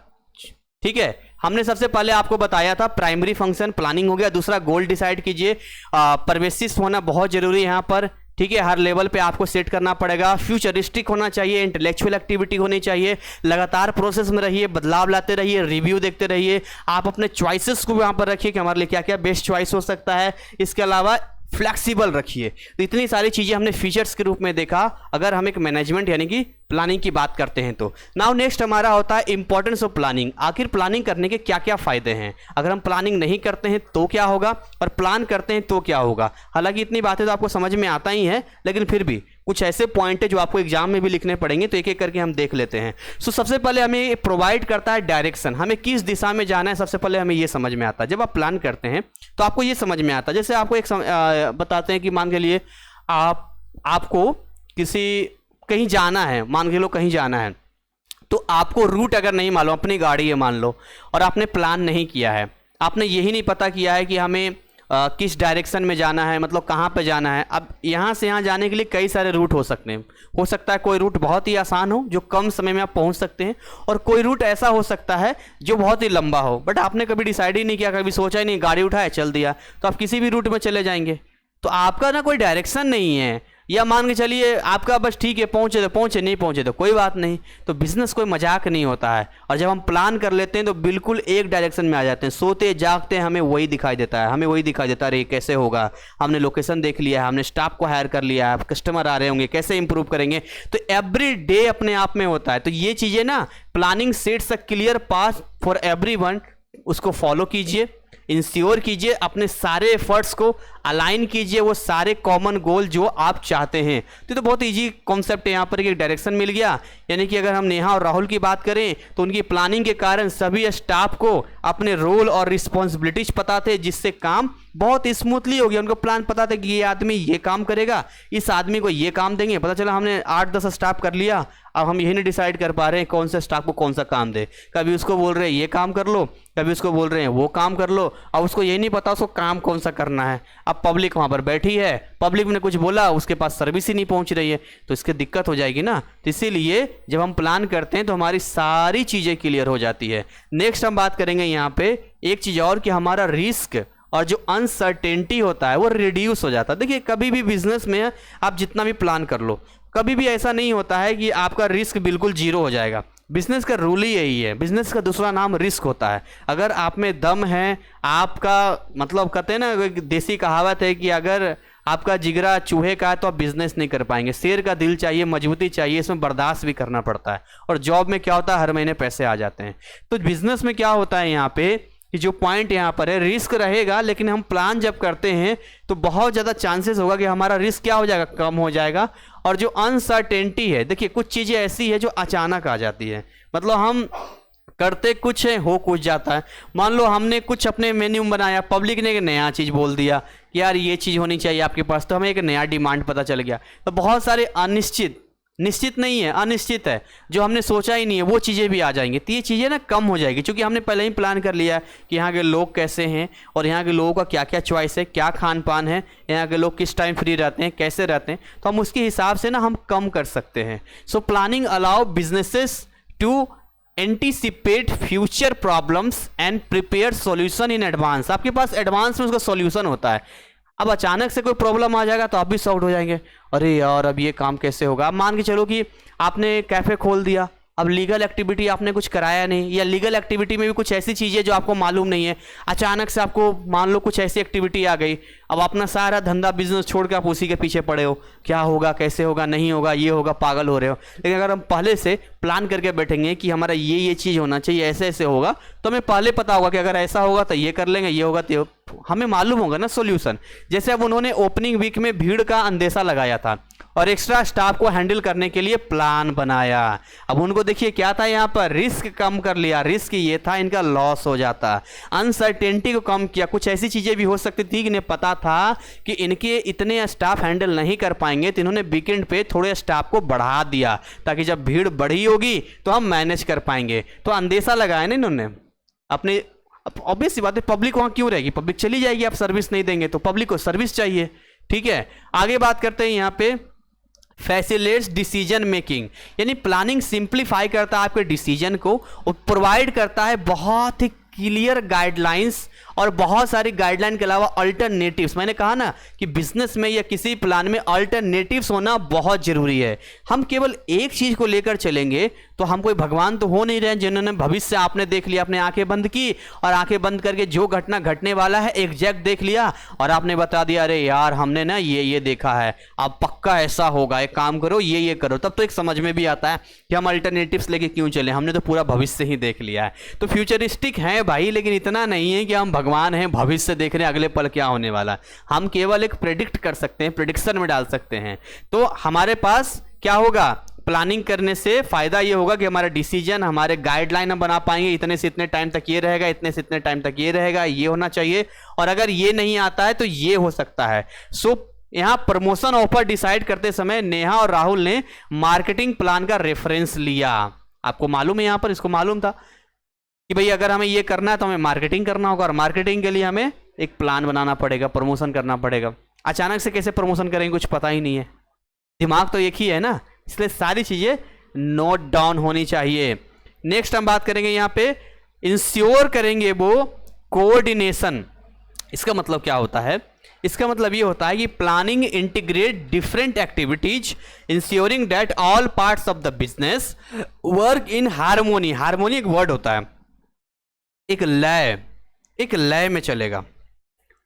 ठीक है। हमने सबसे पहले आपको बताया था प्राइमरी फंक्शन प्लानिंग हो गया। दूसरा गोल डिसाइड कीजिए, परवेसिव होना बहुत जरूरी है यहाँ पर, ठीक है, हर लेवल पे आपको सेट करना पड़ेगा। फ्यूचरिस्टिक होना चाहिए, इंटेलेक्चुअल एक्टिविटी होनी चाहिए, लगातार प्रोसेस में रहिए, बदलाव लाते रहिए, रिव्यू देखते रहिए। आप अपने चॉइसेस को वहाँ पर रखिए कि हमारे लिए क्या क्या बेस्ट चॉइस हो सकता है। इसके अलावा फ्लैक्सिबल रखिए। तो इतनी सारी चीज़ें हमने फीचर्स के रूप में देखा अगर हम एक मैनेजमेंट यानी कि प्लानिंग की बात करते हैं तो। नाउ नेक्स्ट हमारा होता है इंपॉर्टेंस ऑफ प्लानिंग। आखिर प्लानिंग करने के क्या क्या फायदे हैं, अगर हम प्लानिंग नहीं करते हैं तो क्या होगा और प्लान करते हैं तो क्या होगा। हालांकि इतनी बातें तो आपको समझ में आता ही है, लेकिन फिर भी कुछ ऐसे पॉइंट है जो आपको एग्जाम में भी लिखने पड़ेंगे, तो एक एक करके हम देख लेते हैं। सो सबसे पहले हमें प्रोवाइड करता है डायरेक्शन, हमें किस दिशा में जाना है सबसे पहले हमें ये समझ में आता है। जब आप प्लान करते हैं तो आपको ये समझ में आता है। जैसे आपको एक बताते हैं कि मान के लिए आपको कहीं जाना है, मान के लो कहीं जाना है, तो आपको रूट अगर नहीं मालूम, अपनी गाड़ी है मान लो, और आपने प्लान नहीं किया है, आपने यही नहीं पता किया है कि हमें किस डायरेक्शन में जाना है, मतलब कहाँ पे जाना है। अब यहाँ से यहाँ जाने के लिए कई सारे रूट हो सकते हैं। हो सकता है कोई रूट बहुत ही आसान हो जो कम समय में आप पहुँच सकते हैं, और कोई रूट ऐसा हो सकता है जो बहुत ही लंबा हो, बट आपने कभी डिसाइड ही नहीं किया, कभी सोचा ही नहीं, गाड़ी उठाए चल दिया, तो आप किसी भी रूट में चले जाएंगे। तो आपका ना कोई डायरेक्शन नहीं है, या मान के चलिए आपका बस ठीक है पहुँचे नहीं पहुँचे तो कोई बात नहीं। तो बिजनेस कोई मजाक नहीं होता है, और जब हम प्लान कर लेते हैं तो बिल्कुल एक डायरेक्शन में आ जाते हैं। सोते जागते हमें वही दिखाई देता है, अरे कैसे होगा, हमने लोकेशन देख लिया है, हमने स्टाफ को हायर कर लिया है, कस्टमर आ रहे होंगे, कैसे इंप्रूव करेंगे। तो एवरी डे अपने आप में होता है। तो ये चीज़ें ना, planning sets a clear path for everyone, उसको फॉलो कीजिए, इंश्योर कीजिए, अपने सारे एफर्ट्स को अलाइन कीजिए वो सारे कॉमन गोल जो आप चाहते हैं। तो बहुत इजी कॉन्सेप्ट है यहाँ पर, एक डायरेक्शन मिल गया। यानी कि अगर हम नेहा और राहुल की बात करें तो उनकी प्लानिंग के कारण सभी स्टाफ को अपने रोल और रिस्पॉन्सिबिलिटीज पता थे, जिससे काम बहुत स्मूथली हो गया। उनको प्लान पता था कि ये आदमी ये काम करेगा, इस आदमी को ये काम देंगे। पता चला हमने 8-10 स्टाफ कर लिया, अब हम यही नहीं डिसाइड कर पा रहे हैं कौन से स्टाफ को कौन सा काम दे। कभी उसको बोल रहे हैं ये काम कर लो, कभी उसको बोल रहे हैं वो काम कर लो, अब उसको यही नहीं पता उसको काम कौन सा करना है। अब पब्लिक वहाँ पर बैठी है, पब्लिक ने कुछ बोला, उसके पास सर्विस ही नहीं पहुँच रही है, तो इसकी दिक्कत हो जाएगी ना। तो इसीलिए जब हम प्लान करते हैं तो हमारी सारी चीज़ें क्लियर हो जाती है। नेक्स्ट हम बात करेंगे यहाँ पे एक चीज़ और, कि हमारा रिस्क और जो अनसर्टेनिटी होता है वो रिड्यूस हो जाता है। देखिए कभी भी बिजनेस में आप जितना भी प्लान कर लो, कभी भी ऐसा नहीं होता है कि आपका रिस्क बिल्कुल जीरो हो जाएगा। बिजनेस का रूल ही यही है। बिजनेस का दूसरा नाम रिस्क होता है। अगर आप में दम है, आपका मतलब कहते हैं ना, एक देसी कहावत है कि अगर आपका जिगरा चूहे का है तो आप बिजनेस नहीं कर पाएंगे। शेर का दिल चाहिए, मजबूती चाहिए, इसमें बर्दाश्त भी करना पड़ता है। और जॉब में क्या होता है, हर महीने पैसे आ जाते हैं। तो बिजनेस में क्या होता है यहाँ पे कि जो पॉइंट यहाँ पर है, रिस्क रहेगा, लेकिन हम प्लान जब करते हैं तो बहुत ज़्यादा चांसेस होगा कि हमारा रिस्क क्या हो जाएगा, कम हो जाएगा। और जो अनसर्टेनिटी है, देखिए कुछ चीज़ें ऐसी है जो अचानक आ जाती है, मतलब हम करते कुछ है, हो कुछ जाता है। मान लो हमने कुछ अपने मेन्यू बनाया, पब्लिक ने एक नया चीज़ बोल दिया कि यार ये चीज़ होनी चाहिए आपके पास, तो हमें एक नया डिमांड पता चल गया। तो बहुत सारे अनिश्चित, निश्चित नहीं है, अनिश्चित है, जो हमने सोचा ही नहीं है, वो चीज़ें भी आ जाएंगी। तो ये चीज़ें ना कम हो जाएगी, क्योंकि हमने पहले ही प्लान कर लिया है कि यहाँ के लोग कैसे हैं और यहाँ के लोगों का क्या क्या चॉइस है, क्या खान पान है, यहाँ के लोग किस टाइम फ्री रहते हैं, कैसे रहते हैं, तो हम उसके हिसाब से ना हम कम कर सकते हैं। So planning allow businesses to anticipate future problems and prepare solution in advance. आपके पास एडवांस में उसका सॉल्यूशन होता है। अब अचानक से कोई प्रॉब्लम आ जाएगा तो आप भी शॉक्ड हो जाएंगे, अरे यार अब ये काम कैसे होगा। अब मान के चलो कि आपने कैफ़े खोल दिया, अब लीगल एक्टिविटी आपने कुछ कराया नहीं, या लीगल एक्टिविटी में भी कुछ ऐसी चीज़ें जो आपको मालूम नहीं है, अचानक से आपको मान लो कुछ ऐसी एक्टिविटी आ गई, अब अपना सारा धंधा बिजनेस छोड़ के आप उसी के पीछे पड़े हो, क्या होगा, कैसे होगा, नहीं होगा, ये होगा, पागल हो रहे हो। लेकिन अगर हम पहले से प्लान करके बैठेंगे कि हमारा ये चीज़ होना चाहिए, ऐसे ऐसे होगा, तो हमें पहले पता होगा कि अगर ऐसा होगा तो ये कर लेंगे, ये होगा तो हमें मालूम होगा ना सोल्यूशन। जैसे अब उन्होंने ओपनिंग वीक में भीड़ का अंदेशा लगाया था और एक्स्ट्रा स्टाफ को हैंडल करने के लिए प्लान बनाया। अब उनको देखिए क्या था, यहाँ पर रिस्क कम कर लिया। रिस्क ये था इनका लॉस हो जाता, अनसर्टेनिटी को कम किया। कुछ ऐसी चीज़ें भी हो सकती थी कि इन्हें पता था कि इनके इतने स्टाफ हैंडल नहीं कर पाएंगे, तो इन्होंने वीकेंड पे थोड़े स्टाफ को बढ़ा दिया ताकि जब भीड़ बढ़ी होगी तो हम मैनेज कर पाएंगे। तो अंदेशा लगाया ना इन्होंने अपने। ऑब्वियस सी बात है, पब्लिक वहाँ क्यों रहेगी, पब्लिक चली जाएगी। आप सर्विस नहीं देंगे तो पब्लिक को सर्विस चाहिए, ठीक है। आगे बात करते हैं यहाँ पे फैसिलिटेट्स डिसीजन मेकिंग, यानी प्लानिंग सिंप्लीफाई करता है आपके डिसीजन को और प्रोवाइड करता है बहुत ही क्लियर गाइडलाइंस और बहुत सारी गाइडलाइन के अलावा अल्टरनेटिव्स। मैंने कहा ना कि बिजनेस में या किसी प्लान में अल्टरनेटिव्स होना बहुत जरूरी है। हम केवल एक चीज को लेकर चलेंगे तो हम कोई भगवान तो हो नहीं रहे जिन्होंने भविष्य आपने देख लिया, आपने आंखें बंद की और आंखें बंद करके जो घटना घटने वाला है एग्जैक्ट देख लिया और आपने बता दिया अरे यार हमने ना ये देखा है, अब पक्का ऐसा होगा, एक काम करो ये करो। तब तो एक समझ में भी आता है कि हम अल्टरनेटिव्स लेके क्यों चले, हमने तो पूरा भविष्य ही देख लिया है। तो फ्यूचरिस्टिक है भाई, लेकिन इतना नहीं है कि हम भगवान हैं, भविष्य देख रहे हैं अगले पल क्या होने वाला है। हम केवल एक प्रेडिक्ट कर सकते हैं, प्रेडिक्शन में डाल सकते हैं। तो हमारे पास क्या होगा, प्लानिंग करने से फायदा ये होगा कि हमारा डिसीजन, हमारे गाइडलाइन हम बना पाएंगे, इतने से इतने टाइम तक ये रहेगा, इतने से इतने टाइम तक ये रहेगा, ये होना चाहिए, और अगर ये नहीं आता है तो ये हो सकता है। सो यहां प्रमोशन ऑफर डिसाइड करते समय नेहा और राहुल ने मार्केटिंग प्लान का रेफरेंस लिया। आपको मालूम है, यहां पर इसको मालूम था कि भाई अगर हमें ये करना है तो हमें मार्केटिंग करना होगा और मार्केटिंग के लिए हमें एक प्लान बनाना पड़ेगा, प्रमोशन करना पड़ेगा। अचानक से कैसे प्रमोशन करेंगे कुछ पता ही नहीं है, दिमाग तो एक ही है ना, इसलिए सारी चीजें नोट डाउन होनी चाहिए। नेक्स्ट हम बात करेंगे यहाँ पे इंश्योर करेंगे वो कोऑर्डिनेशन। इसका मतलब क्या होता है, इसका मतलब ये होता है कि planning integrate different activities ensuring that all parts of the business work in harmony. Harmony एक वर्ड होता है, एक लय में चलेगा।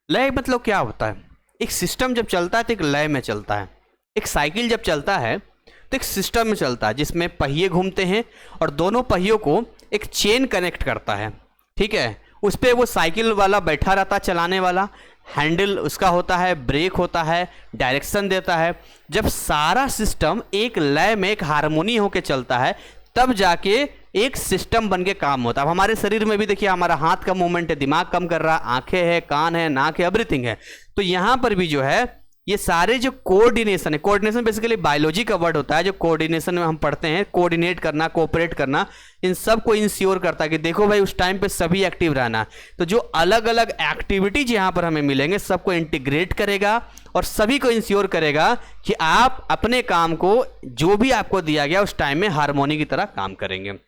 लय मतलब क्या होता है, एक सिस्टम जब चलता है तो एक लय में चलता है। एक साइकिल जब चलता है तो एक सिस्टम में चलता है जिसमें पहिए घूमते हैं और दोनों पहियों को एक चेन कनेक्ट करता है, ठीक है। उस पर वो साइकिल वाला बैठा रहता है, चलाने वाला, हैंडल उसका होता है, ब्रेक होता है, डायरेक्शन देता है। जब सारा सिस्टम एक लय में, एक हार्मोनी होकर चलता है तब जाके एक सिस्टम बन के काम होता है। अब हमारे शरीर में भी देखिए हमारा हाथ का मूवमेंट है, दिमाग काम कर रहा है, आंखें है, कान है, नाक है, एवरीथिंग है। तो यहाँ पर भी जो है ये सारे जो कोऑर्डिनेशन है, कोऑर्डिनेशन बेसिकली बायोलॉजी का वर्ड होता है, जो कोऑर्डिनेशन में हम पढ़ते हैं, कोऑर्डिनेट करना, कोऑपरेट करना, इन सब को इंश्योर करता है कि देखो भाई उस टाइम पे सभी एक्टिव रहना। तो जो अलग अलग एक्टिविटीज यहाँ पर हमें मिलेंगे सबको इंटीग्रेट करेगा और सभी को इंश्योर करेगा कि आप अपने काम को जो भी आपको दिया गया उस टाइम में हार्मोनी की तरह काम करेंगे।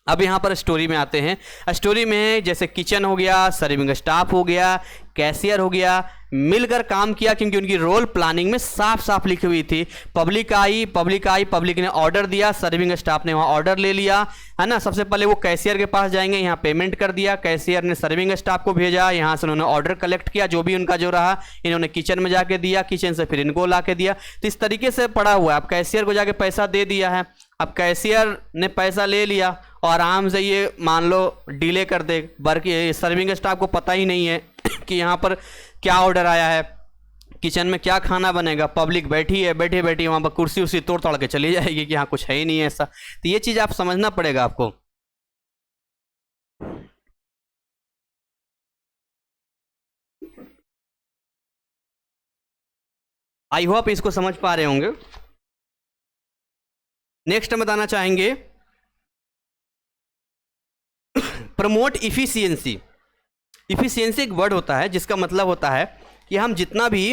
अब यहाँ पर स्टोरी में आते हैं। स्टोरी में जैसे किचन हो गया, सर्विंग स्टाफ हो गया, कैशियर हो गया, मिलकर काम किया क्योंकि उनकी रोल प्लानिंग में साफ साफ लिखी हुई थी। पब्लिक आई, पब्लिक ने ऑर्डर दिया, सर्विंग स्टाफ ने वहाँ ऑर्डर ले लिया, है ना। सबसे पहले वो कैशियर के पास जाएंगे, यहाँ पेमेंट कर दिया, कैशियर ने सर्विंग स्टाफ को भेजा, यहाँ से उन्होंने ऑर्डर कलेक्ट किया, जो भी उनका जो रहा इन्होंने किचन में जाके दिया, किचन से फिर इनको ला के दिया। तो इस तरीके से पड़ा हुआ है। अब कैशियर को जाके पैसा दे दिया है, अब कैशियर ने पैसा ले लिया और आराम से ये मान लो डिले कर दे, बल्कि सर्विंग स्टाफ को पता ही नहीं है कि यहाँ पर क्या ऑर्डर आया है, किचन में क्या खाना बनेगा। पब्लिक बैठी है, बैठे बैठी वहाँ पर कुर्सी उर्सी तोड़ तोड़ के चली जाएगी कि यहाँ कुछ है ही नहीं है ऐसा। तो ये चीज़ आप समझना पड़ेगा आपको। आई होप इसको समझ पा रहे होंगे। नेक्स्ट हम बताना चाहेंगे प्रमोट इफिशियंसी। इफिशियंसी एक वर्ड होता है जिसका मतलब होता है कि हम जितना भी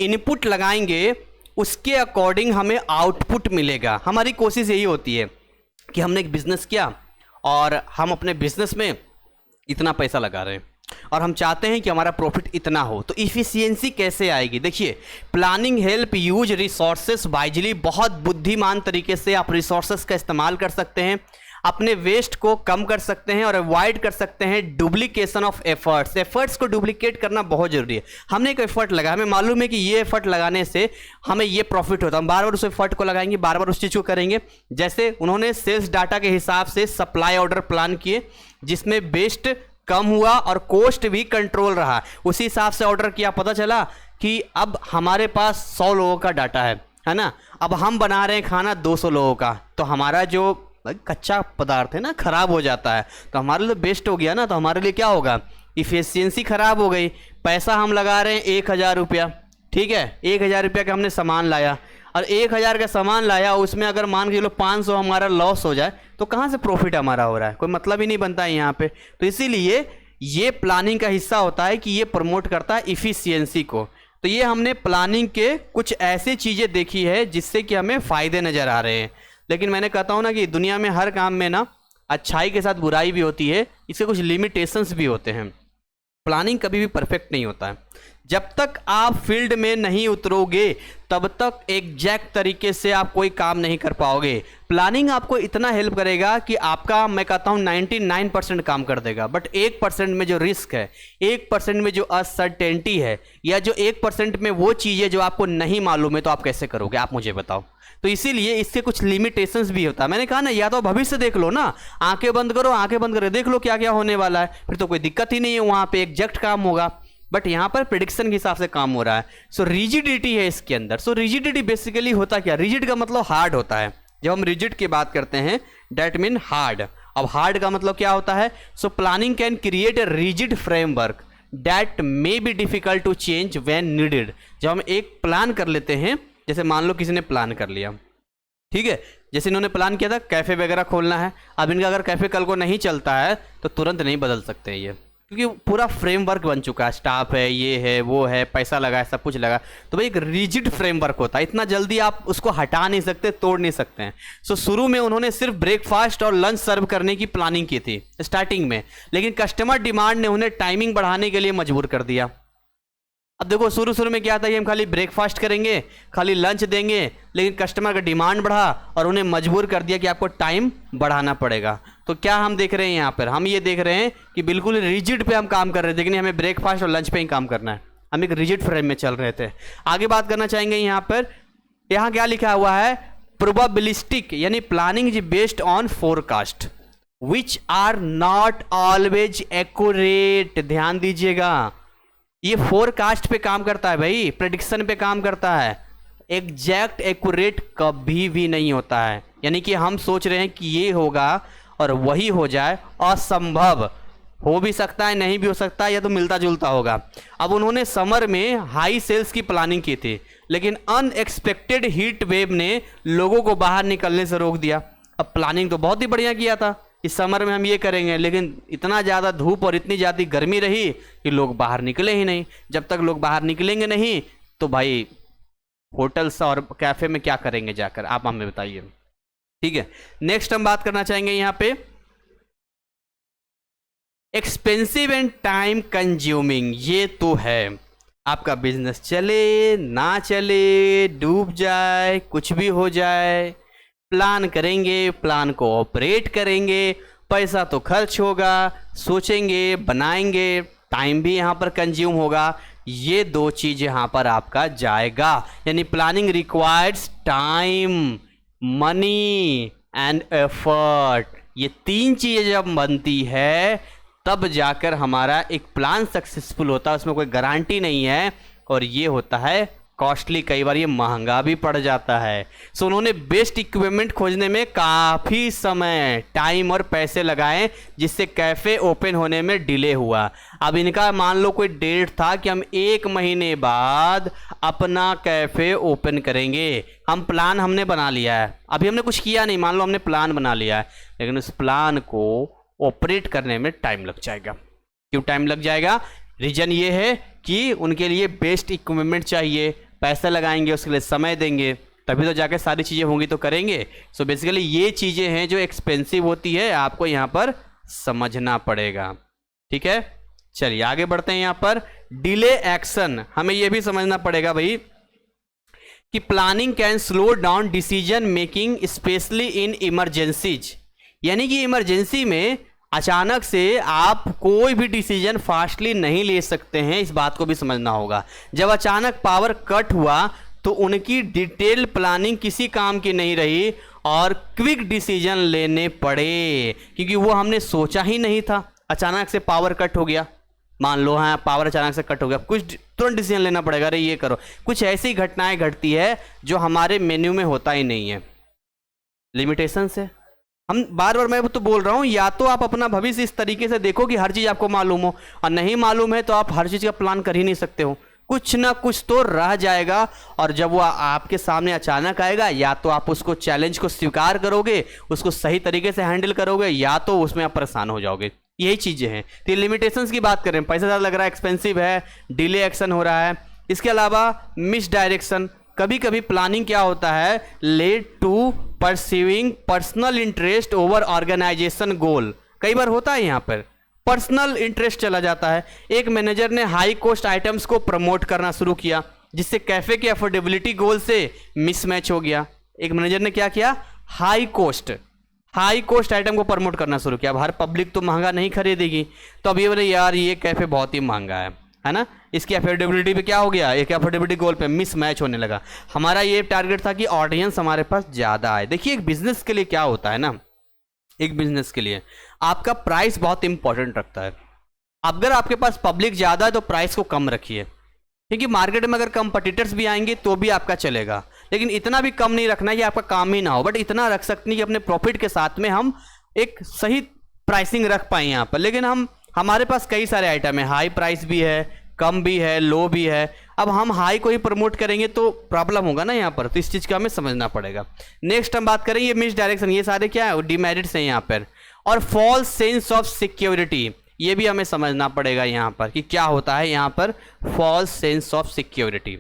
इनपुट लगाएंगे उसके अकॉर्डिंग हमें आउटपुट मिलेगा। हमारी कोशिश यही होती है कि हमने एक बिजनेस किया और हम अपने बिजनेस में इतना पैसा लगा रहे हैं और हम चाहते हैं कि हमारा प्रॉफिट इतना हो। तो इफिशियंसी कैसे आएगी? देखिए, planning help use resources wisely. बहुत बुद्धिमान तरीके से आप रिसोर्सेस का इस्तेमाल कर सकते हैं, अपने वेस्ट को कम कर सकते हैं और अवॉइड कर सकते हैं डुप्लीकेशन ऑफ एफर्ट्स। एफर्ट्स को डुप्लीकेट करना बहुत जरूरी है। हमने एक एफर्ट लगाया, हमें मालूम है कि ये एफर्ट लगाने से हमें ये प्रॉफिट होता है, हम बार बार उस एफर्ट को लगाएंगे, बार बार उस चीज़ को करेंगे। जैसे उन्होंने सेल्स डाटा के हिसाब से सप्लाई ऑर्डर प्लान किए जिसमें वेस्ट कम हुआ और कॉस्ट भी कंट्रोल रहा। उसी हिसाब से ऑर्डर किया, पता चला कि अब हमारे पास 100 लोगों का डाटा है ना। अब हम बना रहे हैं खाना 200 लोगों का, तो हमारा जो कच्चा पदार्थ है ना खराब हो जाता है, तो हमारे लिए बेस्ट हो गया ना। तो हमारे लिए क्या होगा? इफिशियंसी खराब हो गई। पैसा हम लगा रहे हैं 1000 रुपया, ठीक है, 1000 रुपया का हमने सामान लाया और 1000 का सामान लाया, उसमें अगर मान के चलो 500 हमारा लॉस हो जाए तो कहाँ से प्रॉफिट हमारा हो रहा है? कोई मतलब ही नहीं बनता है यहाँ पे। तो इसीलिए ये प्लानिंग का हिस्सा होता है कि ये प्रमोट करता है इफिशियंसी को। तो ये हमने प्लानिंग के कुछ ऐसी चीज़ें देखी है जिससे कि हमें फ़ायदे नज़र आ रहे हैं। लेकिन मैंने कहता हूँ ना कि दुनिया में हर काम में ना अच्छाई के साथ बुराई भी होती है, इसके कुछ लिमिटेशंस भी होते हैं। प्लानिंग कभी भी परफेक्ट नहीं होता है। जब तक आप फील्ड में नहीं उतरोगे तब तक एग्जैक्ट तरीके से आप कोई काम नहीं कर पाओगे। प्लानिंग आपको इतना हेल्प करेगा कि आपका, मैं कहता हूँ 99% काम कर देगा, बट 1% में जो रिस्क है, 1% में जो अनसर्टेनिटी है, या जो 1% में वो चीज़ है जो आपको नहीं मालूम है, तो आप कैसे करोगे? आप मुझे बताओ। तो इसीलिए इसके कुछ लिमिटेशंस भी होता है। मैंने कहा ना, या तो भविष्य देख लो ना, आंखें बंद करो, आंखें बंद करो, देख लो क्या क्या होने वाला है, फिर तो कोई दिक्कत ही नहीं है, वहाँ पे एग्जैक्ट काम होगा। बट यहाँ पर प्रिडिक्शन के हिसाब से काम हो रहा है। सो रिजिडिटी है इसके अंदर। सो रिजिडिटी बेसिकली होता क्या? रिजिड का मतलब हार्ड होता है। जब हम रिजिड की बात करते हैं डेट मीन हार्ड। अब हार्ड का मतलब क्या होता है? So planning can create a rigid framework that may be difficult to change when needed. जब हम एक प्लान कर लेते हैं, जैसे मान लो किसी ने प्लान कर लिया, ठीक है, जैसे इन्होंने प्लान किया था कैफ़े वगैरह खोलना है। अब इनका अगर कैफ़े कल को नहीं चलता है तो तुरंत नहीं बदल सकते ये, क्योंकि पूरा फ्रेमवर्क बन चुका है, स्टाफ है, ये है, वो है, पैसा लगा है, सब कुछ लगा। तो भाई एक रिजिड फ्रेमवर्क होता है, इतना जल्दी आप उसको हटा नहीं सकते, तोड़ नहीं सकते हैं। सो शुरू में उन्होंने सिर्फ ब्रेकफास्ट और लंच सर्व करने की प्लानिंग की थी स्टार्टिंग में, लेकिन कस्टमर डिमांड ने उन्हें टाइमिंग बढ़ाने के लिए मजबूर कर दिया। अब देखो, शुरू में क्या था कि हम खाली ब्रेकफास्ट करेंगे, खाली लंच देंगे, लेकिन कस्टमर का डिमांड बढ़ा और उन्हें मजबूर कर दिया कि आपको टाइम बढ़ाना पड़ेगा। तो क्या हम देख रहे हैं यहाँ पर? हम ये देख रहे हैं कि बिल्कुल रिजिड पे हम काम कर रहे थे, लेकिन हमें ब्रेकफास्ट और लंच पे ही काम करना है। हम एक रिजिड फ्रेम में चल रहे थे। आगे बात करना चाहेंगे यहाँ पर, यहाँ क्या लिखा हुआ है? प्रोबेबिलिस्टिक, यानी planning is based on forecast which are not always accurate. ध्यान दीजिएगा, ये फोरकास्ट पे काम करता है भाई, प्रेडिक्शन पे काम करता है। एग्जैक्ट एक्यूरेट कभी भी नहीं होता है। यानी कि हम सोच रहे हैं कि ये होगा और वही हो जाए, असंभव। हो भी सकता है, नहीं भी हो सकता है, या तो मिलता जुलता होगा। अब उन्होंने समर में हाई सेल्स की प्लानिंग की थी, लेकिन अनएक्सपेक्टेड हीट वेव ने लोगों को बाहर निकलने से रोक दिया। अब प्लानिंग तो बहुत ही बढ़िया किया था, इस समर में हम ये करेंगे, लेकिन इतना ज़्यादा धूप और इतनी ज़्यादा गर्मी रही कि लोग बाहर निकले ही नहीं। जब तक लोग बाहर निकलेंगे नहीं तो भाई होटल्स और कैफ़े में क्या करेंगे जाकर, आप हमें बताइए। ठीक है, नेक्स्ट हम बात करना चाहेंगे यहाँ पे एक्सपेंसिव एंड टाइम कंज्यूमिंग, ये तो है। आपका बिजनेस चले ना चले, डूब जाए, कुछ भी हो जाए, प्लान करेंगे, प्लान को ऑपरेट करेंगे, पैसा तो खर्च होगा, सोचेंगे, बनाएंगे, टाइम भी यहाँ पर कंज्यूम होगा। ये दो चीज यहाँ पर आपका जाएगा, यानी planning requires time, money and effort. ये तीन चीजें जब बनती है तब जाकर हमारा एक प्लान सक्सेसफुल होता है, उसमें कोई गारंटी नहीं है, और ये होता है कॉस्टली, कई बार ये महंगा भी पड़ जाता है। सो उन्होंने बेस्ट इक्विपमेंट खोजने में काफ़ी समय, टाइम और पैसे लगाए, जिससे कैफ़े ओपन होने में डिले हुआ। अब इनका मान लो कोई डेट था कि हम 1 महीने बाद अपना कैफ़े ओपन करेंगे, हम प्लान हमने बना लिया है, अभी हमने कुछ किया नहीं, मान लो हमने प्लान बना लिया है, लेकिन उस प्लान को ऑपरेट करने में टाइम लग जाएगा। क्यों टाइम लग जाएगा? रीजन ये है कि उनके लिए बेस्ट इक्विपमेंट चाहिए, पैसा लगाएंगे, उसके लिए समय देंगे, तभी तो जाके सारी चीज़ें होंगी तो करेंगे। सो बेसिकली ये चीज़ें हैं जो एक्सपेंसिव होती है, आपको यहाँ पर समझना पड़ेगा। ठीक है, चलिए आगे बढ़ते हैं। यहाँ पर डिले एक्शन, हमें ये भी समझना पड़ेगा भाई कि planning can slow down decision making specially in emergencies, यानी कि इमरजेंसी में अचानक से आप कोई भी डिसीजन फास्टली नहीं ले सकते हैं, इस बात को भी समझना होगा। जब अचानक पावर कट हुआ तो उनकी डिटेल प्लानिंग किसी काम की नहीं रही और क्विक डिसीजन लेने पड़े, क्योंकि वो हमने सोचा ही नहीं था। अचानक से पावर कट हो गया, मान लो हाँ पावर अचानक से कट हो गया, कुछ तुरंत डिसीजन लेना पड़ेगा, अरे ये करो। कुछ ऐसी घटनाएं घटती है जो हमारे मेन्यू में होता ही नहीं है, लिमिटेशन से। हम बार बार मैं तो बोल रहा हूँ, या तो आप अपना भविष्य इस तरीके से देखो कि हर चीज़ आपको मालूम हो, और नहीं मालूम है तो आप हर चीज़ का प्लान कर ही नहीं सकते हो, कुछ ना कुछ तो रह जाएगा। और जब वो आपके सामने अचानक आएगा, या तो आप उसको चैलेंज को स्वीकार करोगे, उसको सही तरीके से हैंडल करोगे, या तो उसमें आप परेशान हो जाओगे। यही चीज़ें हैं। तो लिमिटेशंस की बात करें, पैसा ज़्यादा लग रहा है, एक्सपेंसिव है, डिले एक्शन हो रहा है। इसके अलावा मिस डायरेक्शन, कभी कभी प्लानिंग क्या होता है, led to perceiving personal interest over organization goal. कई बार होता है यहाँ पर पर्सनल इंटरेस्ट चला जाता है। एक मैनेजर ने हाई कॉस्ट आइटम्स को प्रमोट करना शुरू किया, जिससे कैफे के अफोर्डेबिलिटी गोल से मिसमैच हो गया। एक मैनेजर ने क्या किया, हाई कॉस्ट आइटम को प्रमोट करना शुरू किया। अब हर पब्लिक तो महंगा नहीं खरीदेगी, तो अब ये बोले यार ये कैफे बहुत ही महंगा है ना, इसकी अफोर्डेबिलिटी पे क्या हो गया, एक अफोर्डेबिलिटी गोल पे मिस मैच होने लगा। हमारा ये टारगेट था कि ऑडियंस हमारे पास ज़्यादा आए। देखिए एक बिजनेस के लिए क्या होता है ना, एक बिजनेस के लिए आपका प्राइस बहुत इंपॉर्टेंट रखता है। अगर आपके पास पब्लिक ज़्यादा है तो प्राइस को कम रखिए, क्योंकि मार्केट में अगर कंपटीटर्स भी आएंगे तो भी आपका चलेगा, लेकिन इतना भी कम नहीं रखना है कि आपका काम ही ना हो, बट इतना रख सकते हैं कि अपने प्रॉफिट के साथ में हम एक सही प्राइसिंग रख पाए यहाँ पर। लेकिन हमारे पास कई सारे आइटम है, हाई प्राइस भी है, कम भी है, लो भी है। अब हम हाई को ही प्रमोट करेंगे तो प्रॉब्लम होगा ना यहाँ पर, तो इस चीज़ का हमें समझना पड़ेगा। नेक्स्ट हम बात करेंगे मिस डायरेक्शन, ये सारे क्या है, डिमेरिट्स हैं यहाँ पर। और फॉल्स सेंस ऑफ सिक्योरिटी, ये भी हमें समझना पड़ेगा यहाँ पर कि क्या होता है यहाँ पर फॉल्स सेंस ऑफ सिक्योरिटी।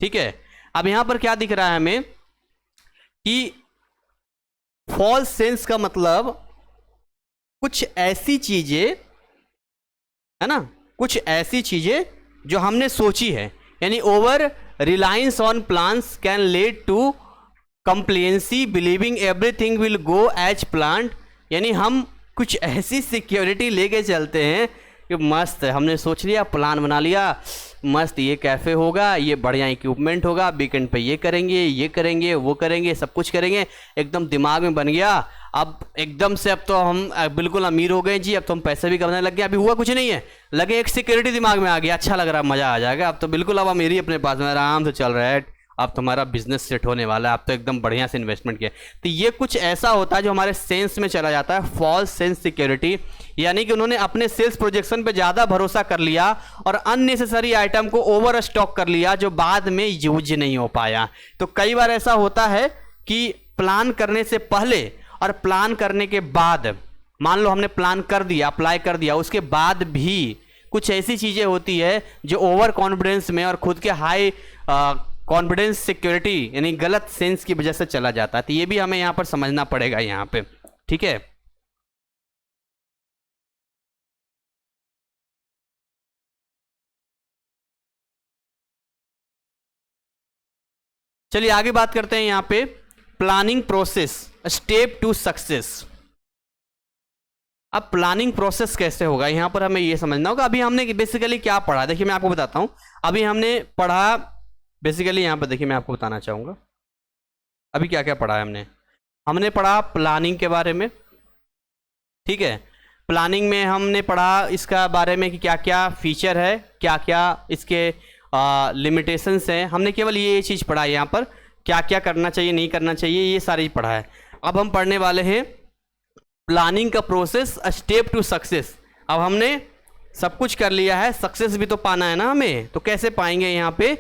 ठीक है, अब यहाँ पर क्या दिख रहा है हमें कि फॉल्स सेंस का मतलब कुछ ऐसी चीजें है ना, कुछ ऐसी चीजें जो हमने सोची है, यानी over reliance on plans can lead to complacency believing everything will go as planned. यानी हम कुछ ऐसी सिक्योरिटी लेके चलते हैं कि मस्त हमने सोच लिया, प्लान बना लिया, मस्त ये कैफ़े होगा, ये बढ़िया इक्विपमेंट होगा, वीकेंड पे ये करेंगे, वो करेंगे, सब कुछ करेंगे, एकदम दिमाग में बन गया। अब एकदम से अब तो हम बिल्कुल अमीर हो गए जी, अब तो हम पैसे भी कमाने लग गए। अभी हुआ कुछ नहीं है, लगे एक सिक्योरिटी दिमाग में आ गया, अच्छा लग रहा है, मज़ा आ जाएगा, अब तो बिल्कुल अब अमीरी अपने पास में आराम से चल रहा है, अब तुम्हारा बिजनेस सेट होने वाला है, अब तो एकदम बढ़िया से इन्वेस्टमेंट किया। तो ये कुछ ऐसा होता है जो हमारे सेंस में चला जाता है, फॉल्स सेंस सिक्योरिटी, यानी कि उन्होंने अपने सेल्स प्रोजेक्शन पे ज़्यादा भरोसा कर लिया और अननेसेसरी आइटम को ओवर स्टॉक कर लिया, जो बाद में यूज नहीं हो पाया। तो कई बार ऐसा होता है कि प्लान करने से पहले और प्लान करने के बाद, मान लो हमने प्लान कर दिया, अप्लाई कर दिया, उसके बाद भी कुछ ऐसी चीज़ें होती है जो ओवर कॉन्फिडेंस में और खुद के हाई कॉन्फिडेंस सिक्योरिटी यानी गलत सेंस की वजह से चला जाता है। तो ये भी हमें यहाँ पर समझना पड़ेगा यहाँ पे। ठीक है, चलिए आगे बात करते हैं यहाँ पे planning process, step to success. अब प्लानिंग प्रोसेस कैसे होगा, यहां पर हमें ये समझना होगा। अभी हमने बेसिकली क्या पढ़ा, देखिए मैं आपको बताता हूं। अभी हमने पढ़ा बेसिकली, यहां पर देखिए मैं आपको बताना चाहूंगा अभी क्या क्या पढ़ा है हमने। हमने पढ़ा प्लानिंग के बारे में, ठीक है। प्लानिंग में हमने पढ़ा इसका बारे में कि क्या क्या फीचर है, क्या क्या इसके लिमिटेशंस हैं। हमने केवल ये चीज़ पढ़ा है, यहाँ पर क्या क्या करना चाहिए नहीं करना चाहिए, ये सारी पढ़ा है। अब हम पढ़ने वाले हैं प्लानिंग का प्रोसेस, स्टेप टू सक्सेस। अब हमने सब कुछ कर लिया है, सक्सेस भी तो पाना है ना हमें, तो कैसे पाएंगे यहाँ पे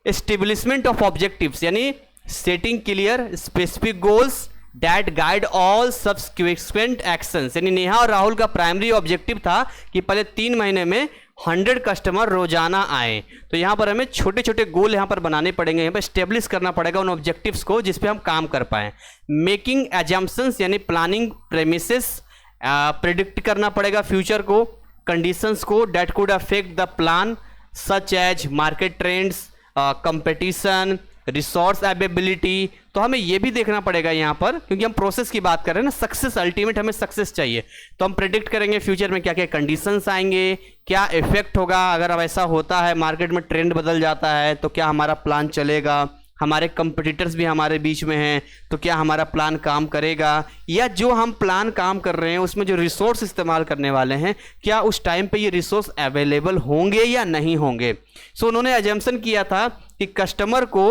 एस्टेब्लिशमेंट ऑफ ऑब्जेक्टिव्स, यानी setting clear specific goals that guide all subsequent actions. यानी नेहा और राहुल का प्राइमरी ऑब्जेक्टिव था कि पहले 3 महीने में 100 कस्टमर रोजाना आए। तो यहाँ पर हमें छोटे छोटे गोल यहाँ पर बनाने पड़ेंगे, यहाँ पर स्टेब्लिश करना पड़ेगा उन ऑब्जेक्टिव्स को जिस पे हम काम कर पाएँ। मेकिंग एजम्पशंस यानी प्लानिंग प्रेमिसेस, प्रिडिक्ट करना पड़ेगा फ्यूचर को, कंडीशंस को that could affect the plan such as market trends, competition, resource availability. तो हमें ये भी देखना पड़ेगा यहाँ पर, क्योंकि हम प्रोसेस की बात कर रहे हैं ना, सक्सेस अल्टीमेट हमें सक्सेस चाहिए। तो हम प्रेडिक्ट करेंगे फ्यूचर में क्या क्या कंडीशंस आएंगे, क्या इफेक्ट होगा अगर अब ऐसा होता है, मार्केट में ट्रेंड बदल जाता है तो क्या हमारा प्लान चलेगा, हमारे कंपटीटर्स भी हमारे बीच में हैं तो क्या हमारा प्लान काम करेगा, या जो हम प्लान काम कर रहे हैं उसमें जो रिसोर्स इस्तेमाल करने वाले हैं क्या उस टाइम पे ये रिसोर्स अवेलेबल होंगे या नहीं होंगे। सो उन्होंने एजम्पशन किया था कि कस्टमर को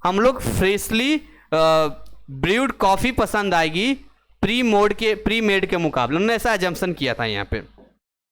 हम लोग फ्रेशली ब्रूड कॉफ़ी पसंद आएगी प्री मेड के मुकाबले, उन्होंने ऐसा एजम्पशन किया था यहाँ पे।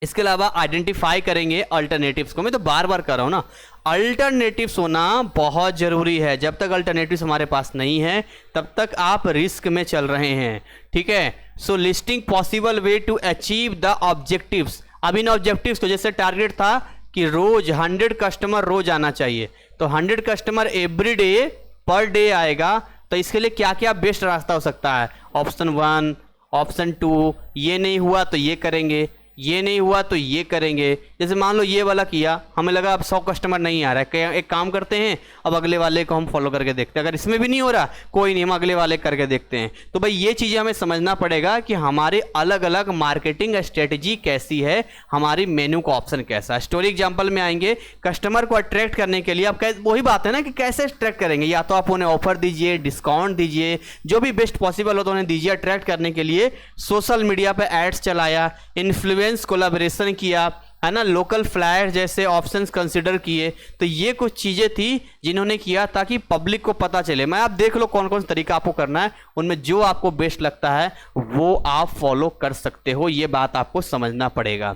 इसके अलावा आइडेंटिफाई करेंगे अल्टरनेटिव्स को। मैं तो बार बार कर रहा हूँ ना, अल्टरनेटिव्स होना बहुत ज़रूरी है। जब तक अल्टरनेटिव्स हमारे पास नहीं है तब तक आप रिस्क में चल रहे हैं, ठीक है। So listing possible way to achieve the objectives. अब इन ऑब्जेक्टिव्स को, जैसे टारगेट था कि रोज 100 कस्टमर रोज आना चाहिए, तो 100 customer every day per day आएगा, तो इसके लिए क्या क्या बेस्ट रास्ता हो सकता है। ऑप्शन 1, ऑप्शन 2, ये नहीं हुआ तो ये करेंगे, ये नहीं हुआ तो ये करेंगे। जैसे मान लो ये वाला किया, हमें लगा अब 100 कस्टमर नहीं आ रहा है, एक काम करते हैं अब अगले वाले को हम फॉलो करके देखते हैं, अगर इसमें भी नहीं हो रहा कोई नहीं, हम अगले वाले करके देखते हैं। तो भाई ये चीज़ें हमें समझना पड़ेगा कि हमारे अलग अलग मार्केटिंग स्ट्रेटजी कैसी है, हमारी मेन्यू का ऑप्शन कैसा है। स्टोरी एग्जाम्पल में आएंगे, कस्टमर को अट्रैक्ट करने के लिए आप वही बात है ना कि कैसे अट्रैक्ट करेंगे, या तो आप उन्हें ऑफर दीजिए, डिस्काउंट दीजिए, जो भी बेस्ट पॉसिबल हो तो उन्हें दीजिए। अट्रैक्ट करने के लिए सोशल मीडिया पर एड्स चलाया, इन्फ्लुएंस कोलैबोरेशन किया, है ना, लोकल फ्लायर जैसे ऑप्शंस कंसिडर किए। तो ये कुछ चीज़ें थी जिन्होंने किया ताकि पब्लिक को पता चले। मैं आप देख लो कौन कौन सा तरीका आपको करना है, उनमें जो आपको बेस्ट लगता है वो आप फॉलो कर सकते हो, ये बात आपको समझना पड़ेगा,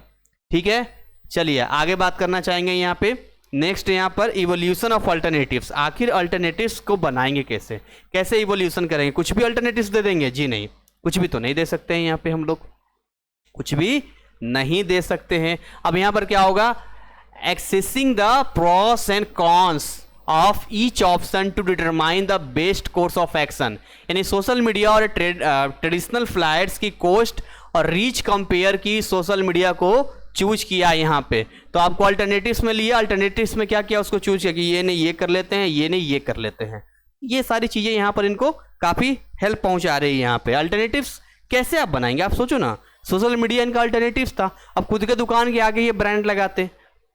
ठीक है। चलिए आगे बात करना चाहेंगे यहाँ पे नेक्स्ट, यहाँ पर इवोल्यूशन ऑफ अल्टरनेटिव्स। आखिर अल्टरनेटिव्स को बनाएंगे कैसे, कैसे इवोल्यूशन करेंगे। कुछ भी अल्टरनेटिव्स दे देंगे? जी नहीं, कुछ भी तो नहीं दे सकते हैं यहाँ पे, हम लोग कुछ भी नहीं दे सकते हैं। अब यहां पर क्या होगा, assessing the pros and cons of each option to determine the best course of action. यानी सोशल मीडिया और ट्रेडिशनल फ्लायर्स की कॉस्ट और रीच कंपेयर की सोशल मीडिया को चूज किया यहाँ पे। तो आपको अल्टरनेटिव्स में लिया, अल्टरनेटिव्स में क्या किया, उसको चूज किया कि ये नहीं ये कर लेते हैं, ये नहीं ये कर लेते हैं। ये सारी चीजें यहाँ पर इनको काफी हेल्प पहुंचा रही है। यहाँ पे अल्टरनेटिव्स कैसे आप बनाएंगे, आप सोचो ना, सोशल मीडिया इनका अल्टरनेटिव था। अब खुद के दुकान के आगे ये ब्रांड लगाते,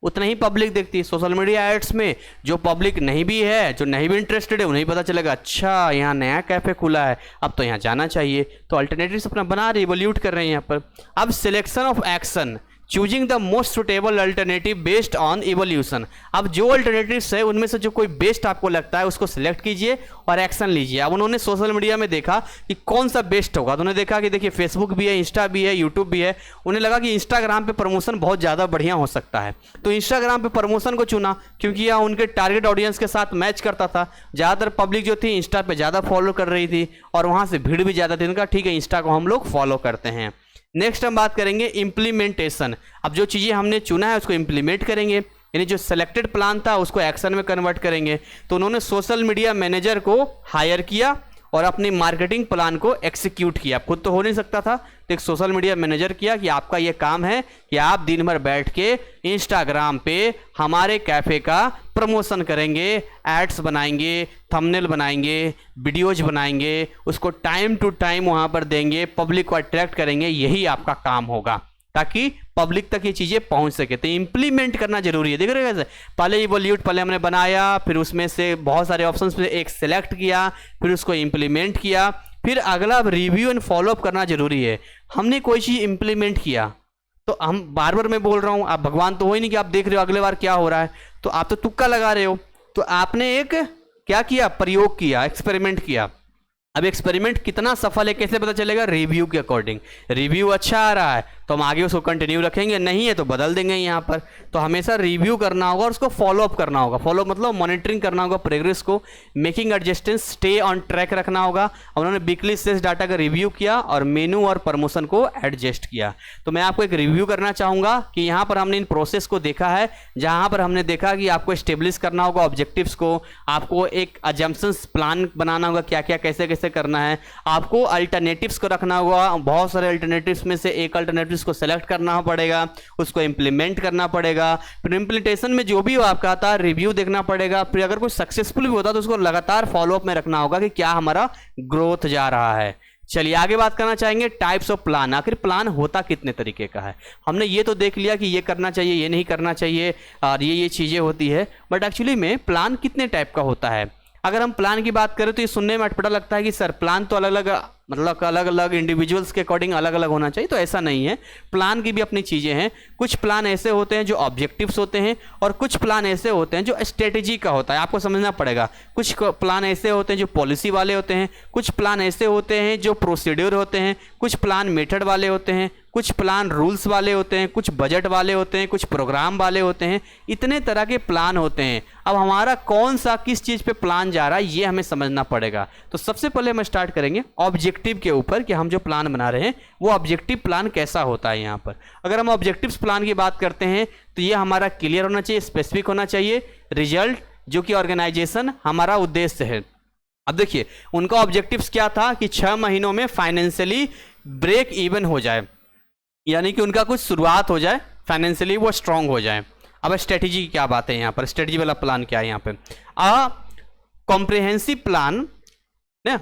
उतना ही पब्लिक देखती है। सोशल मीडिया एड्स में जो पब्लिक नहीं भी है, जो नहीं भी इंटरेस्टेड है, उन्हें पता चलेगा अच्छा यहाँ नया कैफे खुला है, अब तो यहाँ जाना चाहिए। तो अल्टरनेटिव्स अपना बना रहे, इवोल्यूट कर रहे हैं यहाँ पर। अब selection of action, choosing the most suitable alternative based on evolution. अब जो अल्टरनेटिव्स है उनमें से जो कोई बेस्ट आपको लगता है उसको सिलेक्ट कीजिए और एक्शन लीजिए। अब उन्होंने सोशल मीडिया में देखा कि कौन सा बेस्ट होगा, तो उन्होंने देखा कि देखिए फेसबुक भी है, इंस्टा भी है, यूट्यूब भी है। उन्हें लगा कि इंस्टाग्राम पे प्रमोशन बहुत ज़्यादा बढ़िया हो सकता है, तो इंस्टाग्राम पे प्रमोशन को चुना, क्योंकि यह उनके टारगेट ऑडियंस के साथ मैच करता था। ज़्यादातर पब्लिक जो थी इंस्टा पर ज़्यादा फॉलो कर रही थी और वहाँ से भीड़ भी ज़्यादा थी। उनका ठीक है, इंस्टा को हम लोग फॉलो करते हैं। नेक्स्ट हम बात करेंगे इम्प्लीमेंटेशन। अब जो चीज़ें हमने चुना है उसको इम्प्लीमेंट करेंगे, यानी जो सेलेक्टेड प्लान था उसको एक्शन में कन्वर्ट करेंगे। तो उन्होंने सोशल मीडिया मैनेजर को हायर किया और अपनी मार्केटिंग प्लान को एक्सिक्यूट किया। खुद तो हो नहीं सकता था, तो एक सोशल मीडिया मैनेजर किया कि आपका ये काम है कि आप दिन भर बैठ के इंस्टाग्राम पे हमारे कैफ़े का प्रमोशन करेंगे, एड्स बनाएंगे, थंबनेल बनाएंगे, वीडियोज बनाएंगे, उसको टाइम टू टाइम वहाँ पर देंगे, पब्लिक को अट्रैक्ट करेंगे। यही आपका काम होगा ताकि पब्लिक तक ये चीज़ें पहुंच सके। तो इंप्लीमेंट करना जरूरी है। देख रहे हो कैसे, पहले इवोल्यूट पहले हमने बनाया, फिर उसमें से बहुत सारे ऑप्शंस में एक सेलेक्ट किया, फिर उसको इंप्लीमेंट किया, फिर अगला रिव्यू एंड फॉलोअप करना जरूरी है। हमने कोई चीज़ इंप्लीमेंट किया तो हम बार बार मैं बोल रहा हूँ, आप भगवान तो हो ही नहीं कि आप देख रहे हो अगले बार क्या हो रहा है, तो आप तो तुक्का लगा रहे हो। तो आपने एक क्या किया, प्रयोग किया, एक्सपेरिमेंट किया। अब एक्सपेरिमेंट कितना सफल है कैसे पता चलेगा, रिव्यू के अकॉर्डिंग। रिव्यू अच्छा आ रहा है तो हम आगे उसको कंटिन्यू रखेंगे, नहीं है तो बदल देंगे यहाँ पर। तो हमेशा रिव्यू करना होगा और उसको फॉलोअप करना होगा। फॉलोअप मतलब मॉनिटरिंग करना होगा प्रोग्रेस को, मेकिंग एडजस्टेंस, स्टे ऑन ट्रैक रखना होगा। उन्होंने वीकली सेल्स डाटा का रिव्यू किया और मेनू और प्रमोशन को एडजस्ट किया। तो मैं आपको एक रिव्यू करना चाहूँगा कि यहाँ पर हमने इन प्रोसेस को देखा है, जहाँ पर हमने देखा कि आपको स्टेब्लिश करना होगा ऑब्जेक्टिव्स को, आपको एक अजम्पशंस प्लान बनाना होगा, क्या क्या कैसे कैसे करना है, आपको अल्टरनेटिव्स को रखना होगा, बहुत सारे अल्टरनेटिव्स में से एक अल्टरनेटिव्स को सेलेक्ट करना पड़ेगा, उसको इंप्लीमेंट करना पड़ेगा। फिर इंप्लीमेंटेशन में जो भी हो आपका आता है रिव्यू देखना पड़ेगा। फिर अगर कोई सक्सेसफुल भी होता है तो उसको लगातार फॉलोअप में रखना होगा कि क्या हमारा ग्रोथ जा रहा है। चलिए आगे बात करना चाहेंगे टाइप्स ऑफ प्लान। आखिर प्लान होता कितने तरीके का है। हमने ये तो देख लिया कि ये करना चाहिए, ये नहीं करना चाहिए और ये चीज़ें होती है, बट एक्चुअली में प्लान कितने टाइप का होता है। अगर हम प्लान की बात करें तो ये सुनने में अटपटा लगता है कि सर प्लान तो अलग अलग, मतलब अलग अलग इंडिविजुअल्स के अकॉर्डिंग अलग अलग होना चाहिए। तो ऐसा नहीं है, प्लान की भी अपनी चीज़ें हैं। कुछ प्लान ऐसे होते हैं जो ऑब्जेक्टिव्स होते हैं और कुछ प्लान ऐसे होते हैं जो स्ट्रेटेजी का होता है, आपको समझना पड़ेगा। कुछ प्लान ऐसे होते हैं जो पॉलिसी वाले होते हैं, कुछ प्लान ऐसे होते हैं जो प्रोसीड्यूर होते हैं, कुछ प्लान मेथड वाले होते हैं, कुछ प्लान रूल्स वाले होते हैं, कुछ बजट वाले होते हैं, कुछ प्रोग्राम वाले होते हैं। इतने तरह के प्लान होते हैं। अब हमारा कौन सा किस चीज़ पे प्लान जा रहा है ये हमें समझना पड़ेगा। तो सबसे पहले हम स्टार्ट करेंगे ऑब्जेक्टिव के ऊपर कि हम जो प्लान बना रहे हैं वो ऑब्जेक्टिव प्लान कैसा होता है। यहाँ पर अगर हम ऑब्जेक्टिव्स प्लान की बात करते हैं तो ये हमारा क्लियर होना चाहिए, स्पेसिफिक होना चाहिए, रिजल्ट जो कि ऑर्गेनाइजेशन हमारा उद्देश्य है। अब देखिए उनका ऑब्जेक्टिव्स क्या था कि 6 महीनों में फाइनेंशियली ब्रेक इवन हो जाए, यानी कि उनका कुछ शुरुआत हो जाए, फाइनेंशियली वो स्ट्रांग हो जाए। अब स्ट्रेटेजी की क्या बात है यहाँ पर, स्ट्रेटेजी वाला प्लान क्या है यहाँ पे, कॉम्प्रिहेंसिव प्लान ना,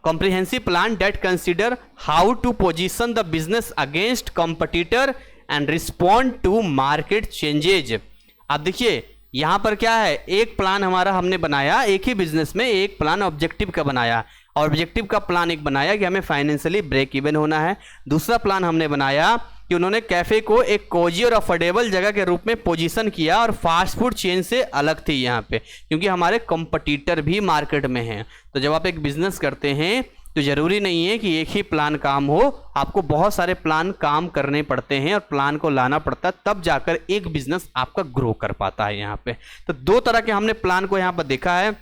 comprehensive plan that consider how to position the business against competitor and respond to market changes। अब देखिए यहाँ पर क्या है, एक प्लान हमारा हमने बनाया, एक ही बिजनेस में एक प्लान ऑब्जेक्टिव का बनाया। ऑब्जेक्टिव का प्लान एक बनाया कि हमें फाइनेंशियली ब्रेक इवन होना है। दूसरा प्लान हमने बनाया कि उन्होंने कैफ़े को एक कोजी और अफोर्डेबल जगह के रूप में पोजीशन किया और फास्ट फूड चेन से अलग थी यहाँ पे, क्योंकि हमारे कंपटीटर भी मार्केट में हैं। तो जब आप एक बिजनेस करते हैं तो ज़रूरी नहीं है कि एक ही प्लान काम हो, आपको बहुत सारे प्लान काम करने पड़ते हैं और प्लान को लाना पड़ता है, तब जाकर एक बिजनेस आपका ग्रो कर पाता है। यहाँ पे तो 2 तरह के हमने प्लान को यहाँ पर देखा है।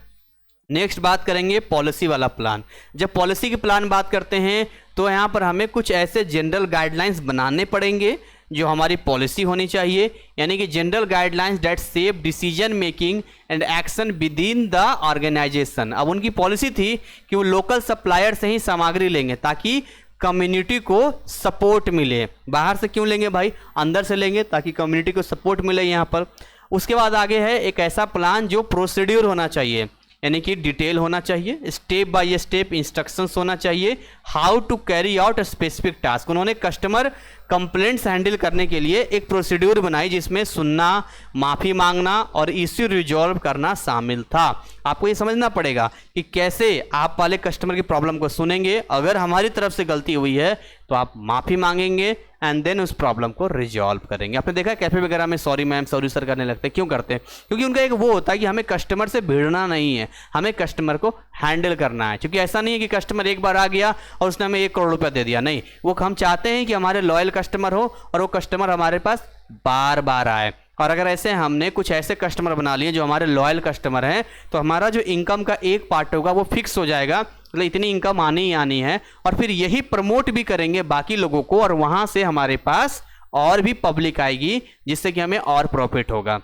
नेक्स्ट बात करेंगे पॉलिसी वाला प्लान। जब पॉलिसी की प्लान बात करते हैं तो यहाँ पर हमें कुछ ऐसे जनरल गाइडलाइंस बनाने पड़ेंगे जो हमारी पॉलिसी होनी चाहिए, यानी कि general guidelines that save decision making and action within the organisation. अब उनकी पॉलिसी थी कि वो लोकल सप्लायर से ही सामग्री लेंगे ताकि कम्युनिटी को सपोर्ट मिले। बाहर से क्यों लेंगे भाई, अंदर से लेंगे ताकि कम्युनिटी को सपोर्ट मिले यहाँ पर। उसके बाद आगे है एक ऐसा प्लान जो प्रोसीड्यूर होना चाहिए, यानी कि डिटेल होना चाहिए, स्टेप बाय स्टेप इंस्ट्रक्शंस होना चाहिए, how to carry out specific task. उन्होंने कस्टमर कंप्लेंट्स हैंडल करने के लिए एक प्रोसीड्यूर बनाई जिसमें सुनना, माफ़ी मांगना और इश्यू रिजॉल्व करना शामिल था। आपको ये समझना पड़ेगा कि कैसे आप वाले कस्टमर की प्रॉब्लम को सुनेंगे, अगर हमारी तरफ से गलती हुई है तो आप माफ़ी मांगेंगे एंड देन उस प्रॉब्लम को रिजॉल्व करेंगे। आपने देखा कैफे वगैरह में सॉरी मैम, सॉरी सर करने लगते हैं, क्यों करते हैं? क्योंकि उनका एक वो होता है कि हमें कस्टमर से भिड़ना नहीं है, हमें कस्टमर को हैंडल करना है। क्योंकि ऐसा नहीं है कि कस्टमर एक बार आ गया और उसने हमें 1 करोड़ रुपया दे दिया, नहीं, वो हम चाहते हैं कि हमारे लॉयल कस्टमर हो और वो कस्टमर हमारे पास बार बार आए। और अगर ऐसे हमने कुछ ऐसे कस्टमर बना लिए जो हमारे लॉयल कस्टमर हैं तो हमारा जो इनकम का एक पार्ट होगा वो फिक्स हो जाएगा, मतलब इतनी इनकम आनी ही आनी है, और फिर यही प्रमोट भी करेंगे बाकी लोगों को और वहाँ से हमारे पास और भी पब्लिक आएगी जिससे कि हमें और प्रॉफिट होगा।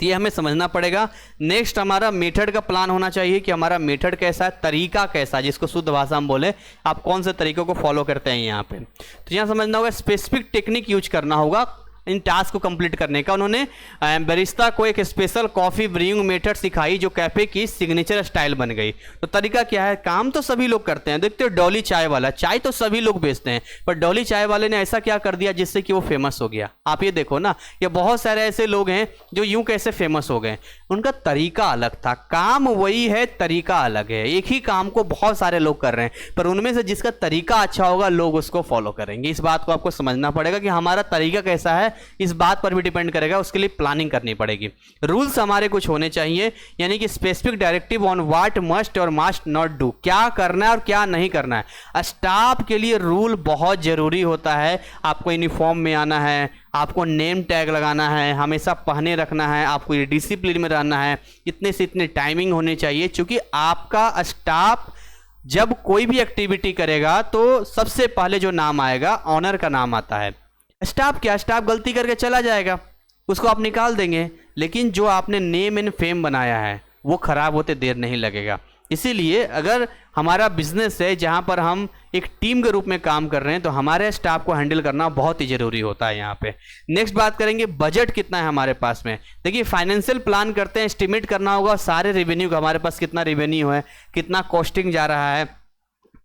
तो ये हमें समझना पड़ेगा। नेक्स्ट हमारा मेथड का प्लान होना चाहिए कि हमारा मेथड कैसा है, तरीका कैसा है, जिसको शुद्ध भाषा में बोले आप कौन से तरीकों को फॉलो करते हैं यहाँ पे। तो यहाँ समझना होगा स्पेसिफिक टेक्निक यूज करना होगा इन टास्क को कंप्लीट करने का। उन्होंने बैरिस्टा को एक स्पेशल कॉफ़ी ब्रीइंग मेथड सिखाई जो कैफे की सिग्नेचर स्टाइल बन गई। तो तरीका क्या है, काम तो सभी लोग करते हैं, देखते हो डॉली चाय वाला, चाय तो सभी लोग बेचते हैं, पर डॉली चाय वाले ने ऐसा क्या कर दिया जिससे कि वो फेमस हो गया। आप ये देखो ना, ये बहुत सारे ऐसे लोग हैं जो यूं कैसे फेमस हो गए, उनका तरीका अलग था, काम वही है, तरीका अलग है। एक ही काम को बहुत सारे लोग कर रहे हैं, पर उनमें से जिसका तरीका अच्छा होगा लोग उसको फॉलो करेंगे। इस बात को आपको समझना पड़ेगा कि हमारा तरीका कैसा है, इस बात पर भी डिपेंड करेगा, उसके लिए प्लानिंग करनी पड़ेगी। रूल्स हमारे कुछ होने चाहिए, यानी कि specific directive on what must और मस्ट नॉट डू, क्या करना है और क्या नहीं करना है। स्टाफ के लिए रूल बहुत जरूरी होता है। आपको यूनिफॉर्म में आना है, आपको नेम टैग लगाना है, हमेशा पहने रखना है, आपको ये डिसिप्लिन में रहना है, इतने से इतने टाइमिंग होनी चाहिए, क्योंकि आपका स्टाफ जब कोई भी एक्टिविटी करेगा तो सबसे पहले जो नाम आएगा ऑनर का नाम आता है। स्टाफ क्या, स्टाफ गलती करके चला जाएगा, उसको आप निकाल देंगे, लेकिन जो आपने नेम एंड फेम बनाया है वो खराब होते देर नहीं लगेगा। इसीलिए अगर हमारा बिजनेस है जहां पर हम एक टीम के रूप में काम कर रहे हैं तो हमारे स्टाफ को हैंडल करना बहुत ही जरूरी होता है। यहाँ पे नेक्स्ट बात करेंगे, बजट कितना है हमारे पास में। देखिए फाइनेंशियल प्लान करते हैं, एस्टिमेट करना होगा सारे रेवेन्यू का, हमारे पास कितना रेवेन्यू है, कितना कॉस्टिंग जा रहा है,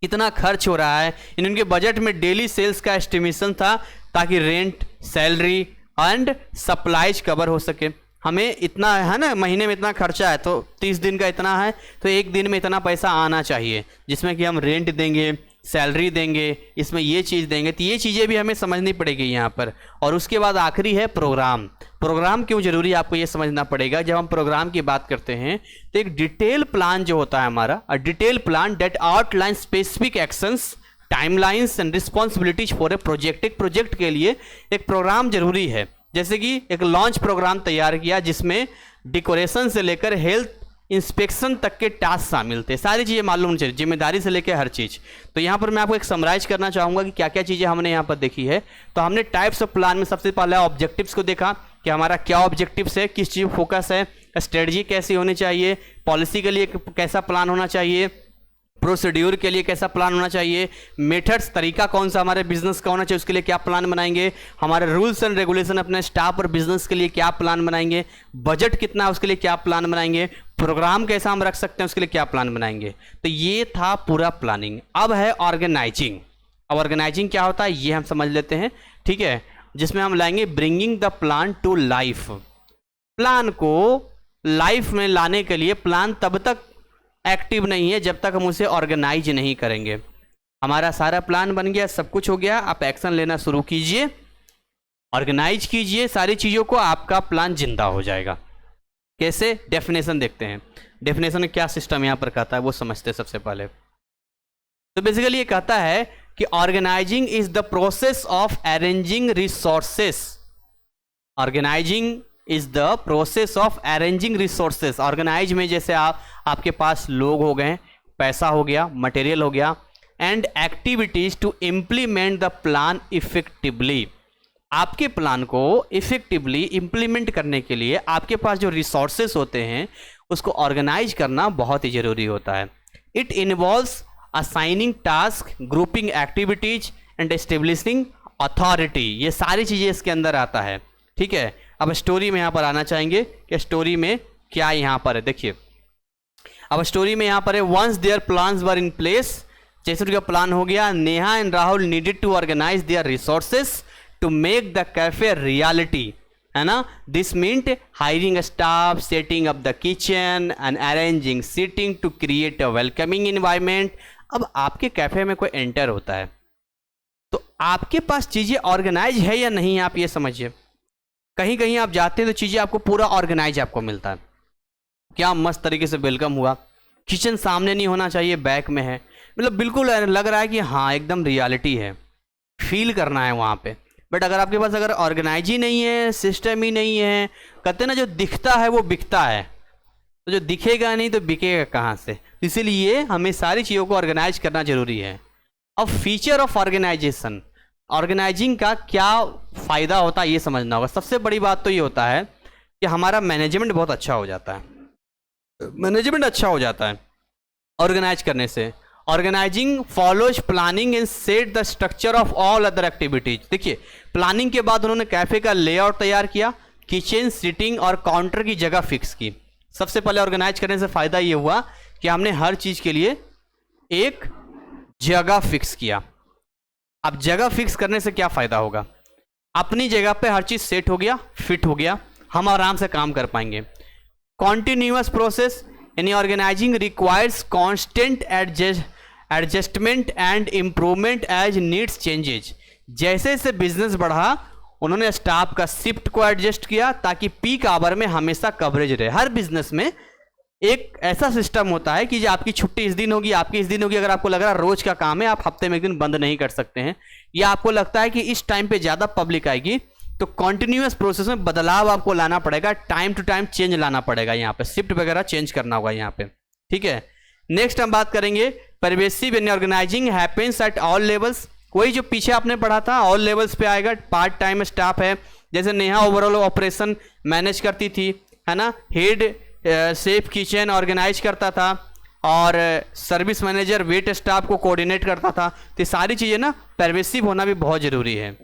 कितना खर्च हो रहा है। इनके बजट में डेली सेल्स का एस्टिमेशन था ताकि rent, salary and supplies cover हो सके। हमें इतना है ना, महीने में इतना खर्चा है तो 30 दिन का इतना है तो एक दिन में इतना पैसा आना चाहिए, जिसमें कि हम रेंट देंगे, सैलरी देंगे, इसमें ये चीज़ देंगे। तो ये चीज़ें भी हमें समझनी पड़ेगी यहाँ पर। और उसके बाद आखिरी है प्रोग्राम। प्रोग्राम क्यों जरूरी है आपको ये समझना पड़ेगा। जब हम प्रोग्राम की बात करते हैं तो एक डिटेल प्लान जो होता है हमारा, a detail plan that outline specific actions, timelines and responsibilities for a project. एक प्रोजेक्ट के लिए एक प्रोग्राम जरूरी है। जैसे कि एक लॉन्च प्रोग्राम तैयार किया जिसमें डेकोरेशन से लेकर हेल्थ इंस्पेक्शन तक के टास्क शामिल थे, सारी चीज़ें मालूम चाहिए, जिम्मेदारी से लेकर हर चीज़। तो यहाँ पर मैं आपको एक समराइज करना चाहूँगा कि क्या क्या चीज़ें हमने यहाँ पर देखी है। तो हमने टाइप्स ऑफ प्लान में सबसे पहले ऑब्जेक्टिव्स को देखा कि हमारा क्या ऑब्जेक्टिव्स है, किस चीज़ फोकस है, स्ट्रेटजी कैसी होनी चाहिए, पॉलिसी के लिए कैसा प्लान होना चाहिए, प्रोसीड्यूर के लिए कैसा प्लान होना चाहिए, मेथड्स, तरीका कौन सा हमारे बिजनेस का होना चाहिए, उसके लिए क्या प्लान बनाएंगे, हमारे रूल्स एंड रेगुलेशन अपने स्टाफ और बिजनेस के लिए क्या प्लान बनाएंगे, बजट कितना है उसके लिए क्या प्लान बनाएंगे, प्रोग्राम कैसा हम रख सकते हैं उसके लिए क्या प्लान बनाएंगे। तो ये था पूरा प्लानिंग। अब है ऑर्गेनाइजिंग। अब ऑर्गेनाइजिंग क्या होता है ये हम समझ लेते हैं, ठीक है, जिसमें हम लाएंगे bringing the plan to life. Plan को लाइफ में लाने के लिए प्लान तब तक एक्टिव नहीं है जब तक हम उसे ऑर्गेनाइज नहीं करेंगे। हमारा सारा प्लान बन गया, सब कुछ हो गया, आप एक्शन लेना शुरू कीजिए, ऑर्गेनाइज कीजिए सारी चीज़ों को, आपका प्लान जिंदा हो जाएगा। कैसे, डेफिनेशन देखते हैं। डेफिनेशन क्या सिस्टम यहाँ पर कहता है वो समझते हैं सबसे पहले। तो बेसिकली ये कहता है कि organising is the process of arranging resources. Organising is the process of arranging resources. Organise में जैसे आपके पास लोग हो गए, पैसा हो गया, मटेरियल हो गया, and activities to implement the plan effectively. आपके प्लान को इफेक्टिवली इम्प्लीमेंट करने के लिए आपके पास जो रिसोर्सेस होते हैं उसको ऑर्गेनाइज करना बहुत ही जरूरी होता है। It involves assigning task, grouping activities and establishing authority. ये सारी चीज़ें इसके अंदर आता है, ठीक है। अब स्टोरी में यहाँ पर आना चाहेंगे कि स्टोरी में क्या यहाँ पर है। देखिए अब स्टोरी में यहाँ पर है, once their plans were in place. जैसे उनका प्लान हो गया, Neha and Rahul needed to organise their resources to make the cafe reality, है ना। This meant hiring staff, setting up the kitchen and arranging seating to create a welcoming environment. अब आपके cafe में कोई एंटर होता है तो आपके पास चीज़ें ऑर्गेनाइज है या नहीं, आप ये समझिए। कहीं कहीं आप जाते हैं तो चीज़ें आपको पूरा ऑर्गेनाइज आपको मिलता है, क्या मस्त तरीके से वेलकम हुआ, किचन सामने नहीं होना चाहिए, बैक में है, मतलब बिल्कुल लग रहा है कि हाँ एकदम रियलिटी है, फील करना है वहाँ पे। बट अगर आपके पास अगर ऑर्गेनाइज ही नहीं है, सिस्टम ही नहीं है, कहते ना जो दिखता है वो बिकता है, तो जो दिखेगा नहीं तो बिकेगा कहाँ से। इसीलिए हमें सारी चीज़ों को ऑर्गेनाइज करना जरूरी है। अब फीचर ऑफ ऑर्गेनाइजेशन, ऑर्गेनाइजिंग का क्या फ़ायदा होता है ये समझना होगा। सबसे बड़ी बात तो ये होता है कि हमारा मैनेजमेंट बहुत अच्छा हो जाता है। मैनेजमेंट अच्छा हो जाता है ऑर्गेनाइज करने से। Organising follows planning and set the structure of all other activities. देखिए, प्लानिंग के बाद उन्होंने कैफे का लेआउट तैयार किया, किचन, सीटिंग और काउंटर की जगह फिक्स की। सबसे पहले ऑर्गेनाइज करने से फायदा ये हुआ कि हमने हर चीज के लिए एक जगह फिक्स किया। अब जगह फिक्स करने से क्या फायदा होगा? अपनी जगह पे हर चीज सेट हो गया, फिट हो गया, हम आराम से काम कर पाएंगे। कॉन्टिन्यूअस प्रोसेस यानी organising requires constant adjustment and improvement as needs changes. जैसे जैसे बिजनेस बढ़ा, उन्होंने स्टाफ का शिफ्ट को एडजस्ट किया ताकि पीक आवर में हमेशा कवरेज रहे। हर बिजनेस में एक ऐसा सिस्टम होता है कि जो आपकी छुट्टी इस दिन होगी, आपकी इस दिन होगी। अगर आपको लग रहा है रोज का काम है, आप हफ्ते में एक दिन बंद नहीं कर सकते हैं, या आपको लगता है कि इस टाइम पे ज्यादा पब्लिक आएगी, तो कॉन्टिन्यूअस प्रोसेस में बदलाव आपको लाना पड़ेगा, टाइम टू टाइम चेंज लाना पड़ेगा। यहाँ पे शिफ्ट वगैरह चेंज करना होगा यहाँ पे, ठीक है। नेक्स्ट हम बात करेंगे परवेसिव यानी organising happens at all levels. वही जो पीछे आपने पढ़ा था, ऑल लेवल्स पे आएगा। पार्ट टाइम स्टाफ है, जैसे नेहा ओवरऑल ऑपरेशन मैनेज करती थी, है ना। हेड सेफ किचन ऑर्गेनाइज करता था, और सर्विस मैनेजर वेट स्टाफ को कोऑर्डिनेट करता था। तो ये सारी चीज़ें ना परवेसिव होना भी बहुत ज़रूरी है।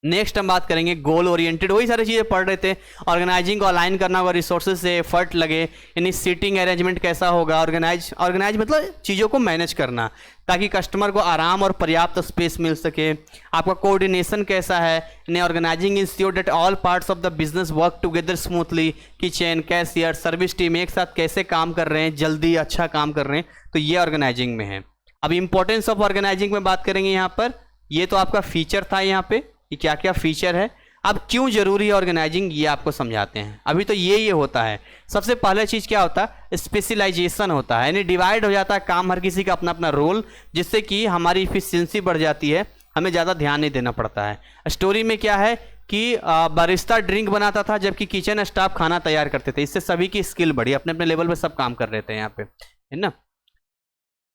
नेक्स्ट हम बात करेंगे गोल ओरिएंटेड। वही सारी चीज़ें पढ़ रहे थे। ऑर्गेनाइजिंग को अलाइन करना होगा, रिसोर्सेज से एफर्ट लगे, यानी सीटिंग अरेंजमेंट कैसा होगा। ऑर्गेनाइज मतलब चीज़ों को मैनेज करना ताकि कस्टमर को आराम और पर्याप्त स्पेस मिल सके। आपका कोऑर्डिनेशन कैसा है, यानी organising ensure that all parts of the business work together smoothly. Kitchen, cashier, service team एक साथ कैसे काम कर रहे हैं, जल्दी अच्छा काम कर रहे हैं, तो ये ऑर्गेनाइजिंग में है। अब इंपॉर्टेंस ऑफ ऑर्गेनाइजिंग में बात करेंगे यहाँ पर। ये तो आपका फीचर था यहाँ पे कि क्या क्या फीचर है। अब क्यों जरूरी है ऑर्गेनाइजिंग, ये आपको समझाते हैं। अभी तो ये होता है। सबसे पहले चीज क्या होता है? स्पेशलाइजेशन होता है, यानी डिवाइड हो जाता है काम, हर किसी का अपना अपना रोल, जिससे कि हमारी इफिशियंसी बढ़ जाती है, हमें ज़्यादा ध्यान नहीं देना पड़ता है। स्टोरी में क्या है कि बारिस्ता ड्रिंक बनाता था जबकि किचन स्टाफ खाना तैयार करते थे। इससे सभी की स्किल बढ़ी, अपने अपने लेवल पे सब काम कर रहे थे यहाँ पे, है ना।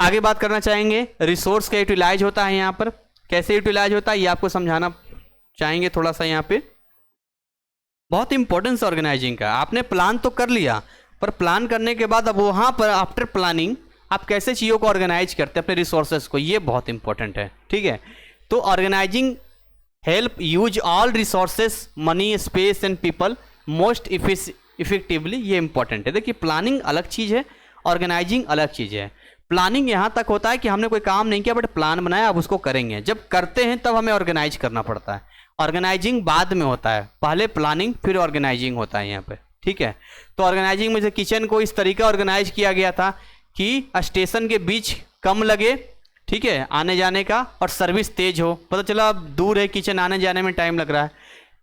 आगे बात करना चाहेंगे रिसोर्स का यूटिलाइज होता है। यहाँ पर कैसे यूटिलाइज होता है ये आपको समझाना चाहेंगे थोड़ा सा। यहाँ पे बहुत इंपॉर्टेंस ऑर्गेनाइजिंग का। आपने प्लान तो कर लिया, पर प्लान करने के बाद अब वहां पर आफ्टर प्लानिंग आप कैसे चीज़ों को ऑर्गेनाइज करते हैं, अपने रिसोर्सेज को, ये बहुत इंपॉर्टेंट है, ठीक है। तो organising help use all resources, money, space and people most effectively. ये इंपॉर्टेंट है। देखिए, प्लानिंग अलग चीज़ है, ऑर्गेनाइजिंग अलग चीज़ है। प्लानिंग यहाँ तक होता है कि हमने कोई काम नहीं किया बट प्लान बनाया, अब उसको करेंगे। जब करते हैं तब हमें ऑर्गेनाइज करना पड़ता है। ऑर्गेनाइजिंग बाद में होता है, पहले प्लानिंग फिर ऑर्गेनाइजिंग होता है यहाँ पे, ठीक है। तो ऑर्गेनाइजिंग में से किचन को इस तरीका ऑर्गेनाइज किया गया था कि स्टेशन के बीच कम लगे, ठीक है, आने जाने का, और सर्विस तेज हो। पता चला अब दूर है किचन, आने जाने में टाइम लग रहा है।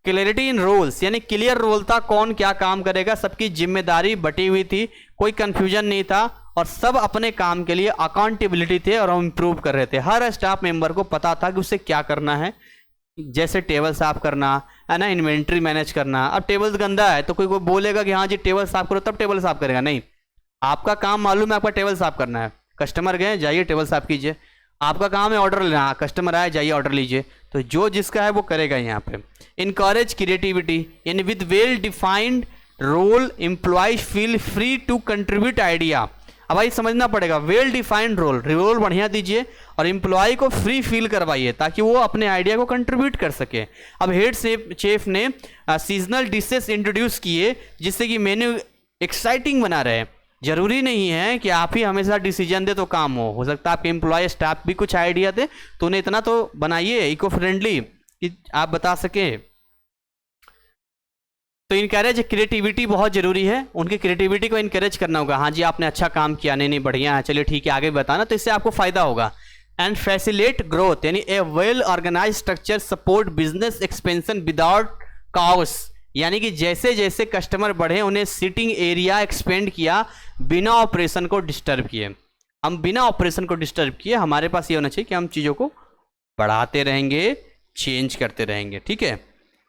क्लियरिटी इन रोल्स, यानी क्लियर रोल था, कौन क्या काम करेगा, सबकी जिम्मेदारी बटी हुई थी, कोई कंफ्यूजन नहीं था, और सब अपने काम के लिए अकाउंटेबिलिटी थे और हम इंप्रूव कर रहे थे। हर स्टाफ मेंबर को पता था कि उसे क्या करना है, जैसे टेबल साफ करना है ना, इन्वेंट्री मैनेज करना। अब टेबल गंदा है तो कोई बोलेगा कि हाँ जी टेबल साफ करो, तब टेबल साफ करेगा? नहीं, आपका काम मालूम है, आपका टेबल साफ करना है। कस्टमर गए, जाइए टेबल साफ कीजिए। आपका काम है ऑर्डर लेना, कस्टमर आए, जाइए ऑर्डर लीजिए। तो जो जिसका है वो करेगा यहाँ पे। इनकरेज क्रिएटिविटी, यानी with well defined role employees feel free to contribute idea. अब भाई समझना पड़ेगा, वेल डिफाइंड रोल बढ़िया दीजिए और एम्प्लॉय को फ्री फील करवाइए ताकि वो अपने आइडिया को कंट्रीब्यूट कर सके। अब हेड शेफ ने सीजनल डिशेस इंट्रोड्यूस किए जिससे कि मेन्यू एक्साइटिंग बना रहे। जरूरी नहीं है कि आप ही हमेशा डिसीजन दे तो काम हो सकता है आपके एम्प्लॉय स्टाफ भी कुछ आइडिया दे, तो उन्हें इतना तो बनाइए इको फ्रेंडली कि आप बता सके। तो इनकरेज क्रिएटिविटी बहुत जरूरी है, उनकी क्रिएटिविटी को इनकरेज करना होगा। हाँ जी आपने अच्छा काम किया, नहीं नहीं बढ़िया है, चलिए ठीक है आगे बताना, तो इससे आपको फायदा होगा। एंड फैसिलिटेट ग्रोथ, यानी a well organize structure support business expansion without chaos, यानी कि जैसे जैसे कस्टमर बढ़े उन्हें सीटिंग एरिया एक्सपेंड किया बिना ऑपरेशन को डिस्टर्ब किए। हम बिना ऑपरेशन को डिस्टर्ब किए, हमारे पास ये होना चाहिए कि हम चीज़ों को बढ़ाते रहेंगे, चेंज करते रहेंगे, ठीक है।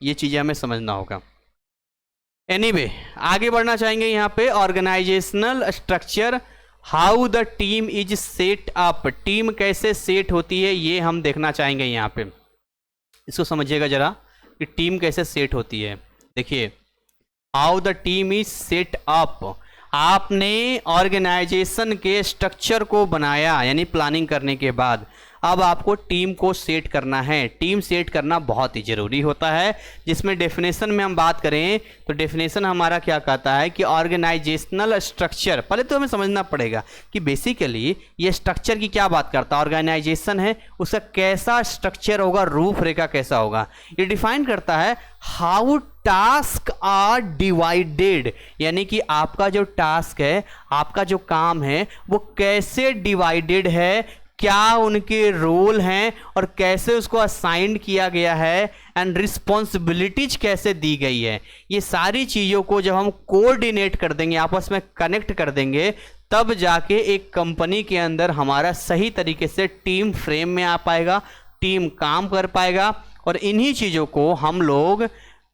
ये चीज़ें हमें समझना होगा। एनीवे आगे बढ़ना चाहेंगे यहाँ पे। Organisational structure, how the team is set up, team कैसे सेट होती है ये हम देखना चाहेंगे यहाँ पे। इसको समझिएगा जरा कि टीम कैसे सेट होती है। देखिए how the team is set up. आपने ऑर्गेनाइजेशन के स्ट्रक्चर को बनाया, यानी प्लानिंग करने के बाद अब आपको टीम को सेट करना है। टीम सेट करना बहुत ही ज़रूरी होता है, जिसमें डेफिनेशन में हम बात करें तो डेफिनेशन हमारा क्या कहता है कि ऑर्गेनाइजेशनल स्ट्रक्चर, पहले तो हमें समझना पड़ेगा कि बेसिकली ये स्ट्रक्चर की क्या बात करता है। ऑर्गेनाइजेशन है, उसका कैसा स्ट्रक्चर होगा, रूपरेखा कैसा होगा, ये डिफाइन करता है हाउ टास्क आर डिवाइडेड, यानी कि आपका जो टास्क है, आपका जो काम है वो कैसे डिवाइडेड है, क्या उनके रोल हैं और कैसे उसको असाइन किया गया है, एंड रिस्पॉन्सिबिलिटीज कैसे दी गई है। ये सारी चीज़ों को जब हम कोऑर्डिनेट कर देंगे, आपस में कनेक्ट कर देंगे, तब जाके एक कंपनी के अंदर हमारा सही तरीके से टीम फ्रेम में आ पाएगा, टीम काम कर पाएगा। और इन्हीं चीज़ों को हम लोग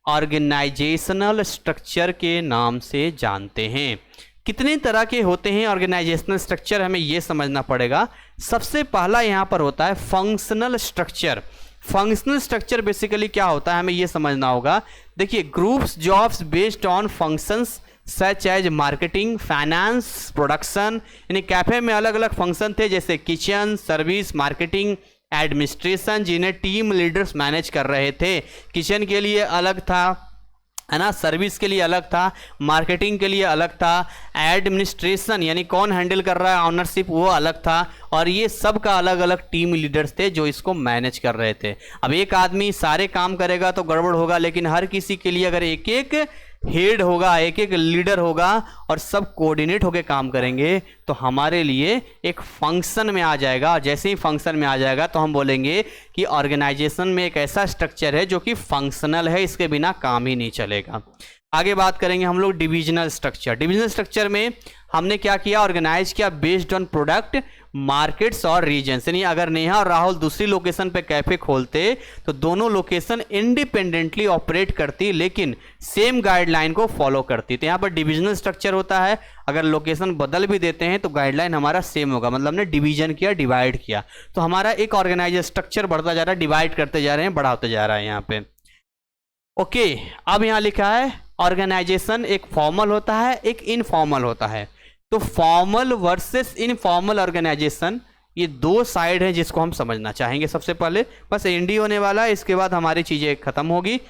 ऑर्गेनाइजेशनल स्ट्रक्चर के नाम से जानते हैं। कितने तरह के होते हैं ऑर्गेनाइजेशनल स्ट्रक्चर, हमें यह समझना पड़ेगा। सबसे पहला यहां पर होता है functional structure. Functional structure basically क्या होता है, हमें यह समझना होगा। देखिए, groups jobs based on functions such as marketing, finance, production, यानी कैफे में अलग अलग फंक्शन थे, जैसे किचन, सर्विस, मार्केटिंग, एडमिनिस्ट्रेशन, जिन्हें टीम लीडर्स मैनेज कर रहे थे। किचन के लिए अलग था, है ना, सर्विस के लिए अलग था, मार्केटिंग के लिए अलग था, एडमिनिस्ट्रेशन यानी कौन हैंडल कर रहा है, ऑनरशिप, वो अलग था। और ये सब का अलग अलग टीम लीडर्स थे जो इसको मैनेज कर रहे थे। अब एक आदमी सारे काम करेगा तो गड़बड़ होगा, लेकिन हर किसी के लिए अगर एक एक हेड होगा, एक एक लीडर होगा और सब कोऑर्डिनेट होकर काम करेंगे तो हमारे लिए एक फंक्शन में आ जाएगा। और जैसे ही फंक्शन में आ जाएगा तो हम बोलेंगे कि ऑर्गेनाइजेशन में एक ऐसा स्ट्रक्चर है जो कि फंक्शनल है, इसके बिना काम ही नहीं चलेगा। आगे बात करेंगे हम लोग डिविजनल स्ट्रक्चर। डिविजनल स्ट्रक्चर में हमने क्या किया, ऑर्गेनाइज किया बेस्ड ऑन प्रोडक्ट, मार्केट्स और रीजन्स। यानी अगर नेहा और राहुल दूसरी लोकेशन पे कैफे खोलते तो दोनों लोकेशन इंडिपेंडेंटली ऑपरेट करती, लेकिन सेम गाइडलाइन को फॉलो करती। तो यहाँ पर डिविजनल स्ट्रक्चर होता है, अगर लोकेशन बदल भी देते हैं तो गाइडलाइन हमारा सेम होगा, मतलब हमने डिवीजन किया, डिवाइड किया, तो हमारा एक ऑर्गेनाइज स्ट्रक्चर बढ़ता जा रहा है, डिवाइड करते जा रहे हैं, बढ़ाते जा रहा है यहाँ पे। ओके, अब यहाँ लिखा है ऑर्गेनाइजेशन एक फॉर्मल होता है, एक इनफॉर्मल होता है। तो फॉर्मल वर्सेस इनफॉर्मल ऑर्गेनाइजेशन, ये दो साइड हैं जिसको हम समझना चाहेंगे। सबसे पहले बस एनडी होने वाला है, इसके बाद हमारी चीजें खत्म होगी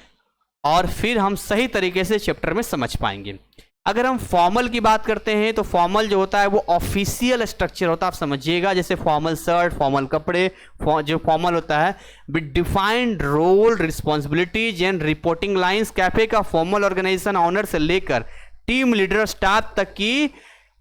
और फिर हम सही तरीके से चैप्टर में समझ पाएंगे। अगर हम फॉर्मल की बात करते हैं तो फॉर्मल जो होता है वो ऑफिशियल स्ट्रक्चर होता है, आप समझिएगा, जैसे फॉर्मल शर्ट, फॉर्मल कपड़े, जो फॉर्मल होता है with defined role, responsibilities and reporting lines. Cafe का फॉर्मल ऑर्गेनाइजेशन ऑनर से लेकर टीम लीडर, स्टाफ तक की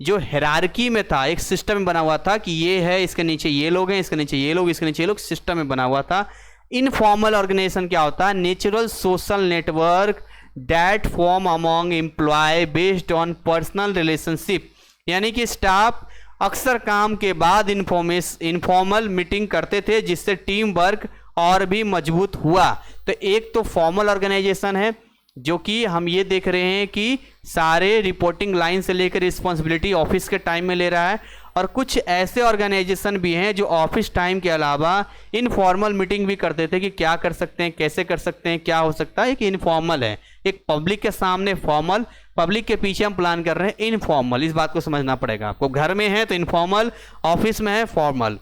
जो हिरार्की में था, एक सिस्टम में बना हुआ था कि ये है, इसके नीचे ये लोग हैं, इसके नीचे ये लोग, इसके नीचे ये लोग, सिस्टम में बना हुआ था। इनफॉर्मल ऑर्गेनाइजेशन क्या होता है, natural social network that form among employee based on personal relationship, यानी कि स्टाफ अक्सर काम के बाद इनफॉर्मल मीटिंग करते थे जिससे टीम वर्क और भी मजबूत हुआ। तो एक तो फॉर्मल ऑर्गेनाइजेशन है जो कि हम ये देख रहे हैं कि सारे रिपोर्टिंग लाइन से लेकर रिस्पॉन्सिबिलिटी ऑफिस के टाइम में ले रहा है, और कुछ ऐसे ऑर्गेनाइजेशन भी हैं जो ऑफिस टाइम के अलावा इनफॉर्मल मीटिंग भी करते थे कि क्या कर सकते हैं, कैसे कर सकते हैं, क्या हो सकता है। एक इनफॉर्मल है, एक पब्लिक के सामने फॉर्मल, पब्लिक के पीछे हम प्लान कर रहे हैं इनफॉर्मल। इस बात को समझना पड़ेगा आपको। घर में है तो इनफॉर्मल, ऑफिस में है फॉर्मल।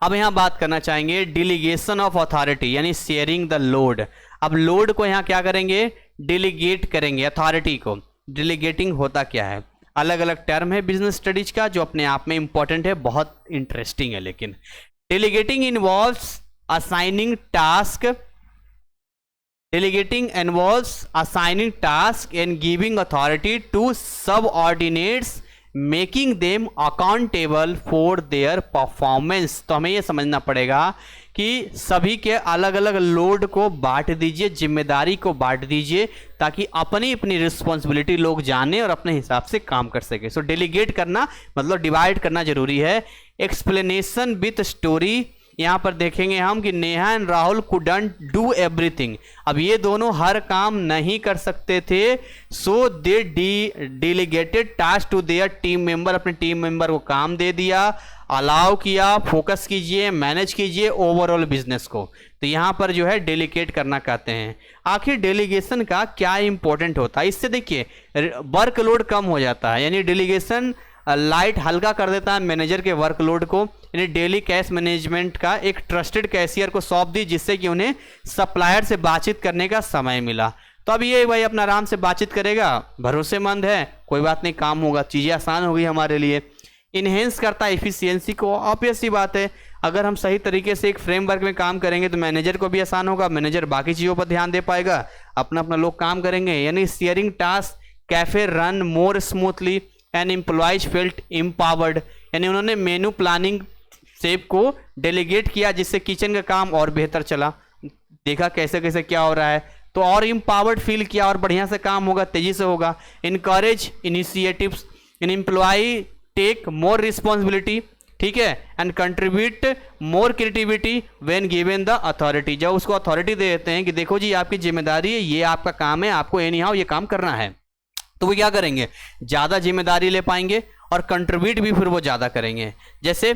अब यहाँ बात करना चाहेंगे डिलीगेशन ऑफ अथॉरिटी, यानी शेयरिंग द लोड। अब लोड को यहाँ क्या करेंगे, डिलीगेट करेंगे अथॉरिटी को। डिलीगेटिंग होता क्या है, अलग अलग टर्म है बिजनेस स्टडीज का जो अपने आप में इंपॉर्टेंट है, बहुत इंटरेस्टिंग है। लेकिन delegating involves assigning task, delegating involves assigning tasks and giving authority to subordinates, making them accountable for their performance। तो हमें यह समझना पड़ेगा कि सभी के अलग अलग लोड को बांट दीजिए, जिम्मेदारी को बांट दीजिए, ताकि अपनी अपनी रिस्पॉन्सिबिलिटी लोग जाने और अपने हिसाब से काम कर सके। सो डेलीगेट करना मतलब डिवाइड करना जरूरी है। एक्सप्लेनेशन विथ स्टोरी, यहाँ पर देखेंगे हम कि Neha and Rahul couldn't do everything. अब ये दोनों हर काम नहीं कर सकते थे, so they delegated task to their team member, अपने टीम मेंबर को काम दे दिया। अलाउ किया, फोकस कीजिए, मैनेज कीजिए ओवरऑल बिजनेस को। तो यहाँ पर जो है डेलीगेट करना कहते हैं। आखिर डेलीगेशन का क्या इंपॉर्टेंट होता है, इससे देखिए वर्कलोड कम हो जाता है, यानी डेलीगेशन लाइट हल्का कर देता है मैनेजर के वर्कलोड को। यानी डेली कैश मैनेजमेंट का एक ट्रस्टेड कैशियर को सौंप दी, जिससे कि उन्हें सप्लायर से बातचीत करने का समय मिला। तो अब ये भाई अपना आराम से बातचीत करेगा, भरोसेमंद है, कोई बात नहीं, काम होगा, चीज़ें आसान होगी हमारे लिए। इन्हेंस करता है एफिशिएंसी को, ऑब्वियस सी बात है, अगर हम सही तरीके से एक फ्रेमवर्क में काम करेंगे तो मैनेजर को भी आसान होगा, मैनेजर बाकी चीज़ों पर ध्यान दे पाएगा, अपना अपना लोग काम करेंगे। यानी sharing task cafe run more smoothly and employees felt empowered, यानी उन्होंने मेनू प्लानिंग सेप को डेलीगेट किया, जिससे किचन का काम और बेहतर चला, देखा कैसे कैसे क्या हो रहा है, तो और एम्पावर्ड फील किया और बढ़िया से काम होगा, तेजी से होगा। इनकरेज इनिशिएटिव्स इन एम्प्लॉय टेक मोर रिस्पॉन्सिबिलिटी, ठीक है, and contribute more creativity when given the authority, जब उसको अथॉरिटी दे देते हैं कि देखो जी आपकी जिम्मेदारी है, ये आपका काम है, आपको एनी हाउ ये काम करना है, तो वो क्या करेंगे, ज़्यादा जिम्मेदारी ले पाएंगे और कंट्रीब्यूट भी फिर वो ज़्यादा करेंगे। जैसे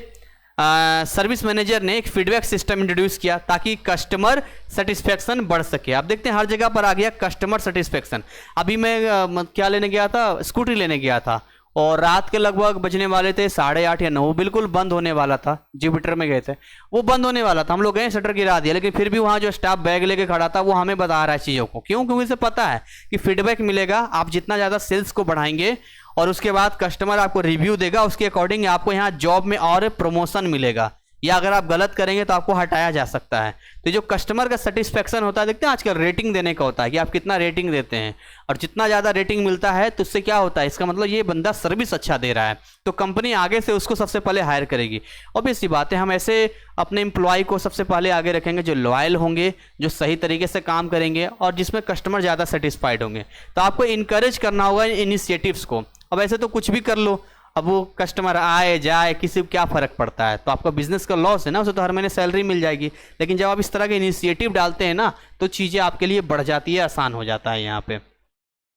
सर्विस मैनेजर ने एक फीडबैक सिस्टम इंट्रोड्यूस किया ताकि कस्टमर सेटिस्फेक्शन बढ़ सके। आप देखते हैं हर जगह पर आ गया कस्टमर सेटिस्फेक्शन। अभी मैं क्या लेने गया था, स्कूटी लेने गया था, और रात के लगभग बजने वाले थे 8:30 या 9, बिल्कुल बंद होने वाला था। जुपिटर में गए थे, वो बंद होने वाला था, हम लोग गए, शटर गिरा दिया, लेकिन फिर भी वहाँ जो स्टाफ बैग लेके खड़ा था वो हमें बता रहा है चीज़ों को। क्यों? क्योंकि उसे पता है कि फीडबैक मिलेगा, आप जितना ज़्यादा सेल्स को बढ़ाएंगे और उसके बाद कस्टमर आपको रिव्यू देगा, उसके अकॉर्डिंग आपको यहाँ जॉब में और प्रमोशन मिलेगा, या अगर आप गलत करेंगे तो आपको हटाया जा सकता है। तो जो कस्टमर का सेटिस्फेक्शन होता है, देखते हैं आजकल रेटिंग देने का होता है कि आप कितना रेटिंग देते हैं, और जितना ज़्यादा रेटिंग मिलता है तो उससे क्या होता है, इसका मतलब ये बंदा सर्विस अच्छा दे रहा है, तो कंपनी आगे से उसको सबसे पहले हायर करेगी। ऑब्वियस सी बात है, हम ऐसे अपने एम्प्लॉय को सबसे पहले आगे रखेंगे जो लॉयल होंगे, जो सही तरीके से काम करेंगे और जिसमें कस्टमर ज़्यादा सेटिस्फाइड होंगे। तो आपको इनकरेज करना होगा इनिशिएटिव्स को। अब ऐसे तो कुछ भी कर लो, अब वो कस्टमर आए जाए किसी को क्या फ़र्क पड़ता है, तो आपका बिजनेस का लॉस है ना, उसे तो हर महीने सैलरी मिल जाएगी। लेकिन जब आप इस तरह के इनिशिएटिव डालते हैं ना, तो चीज़ें आपके लिए बढ़ जाती है, आसान हो जाता है यहाँ पे।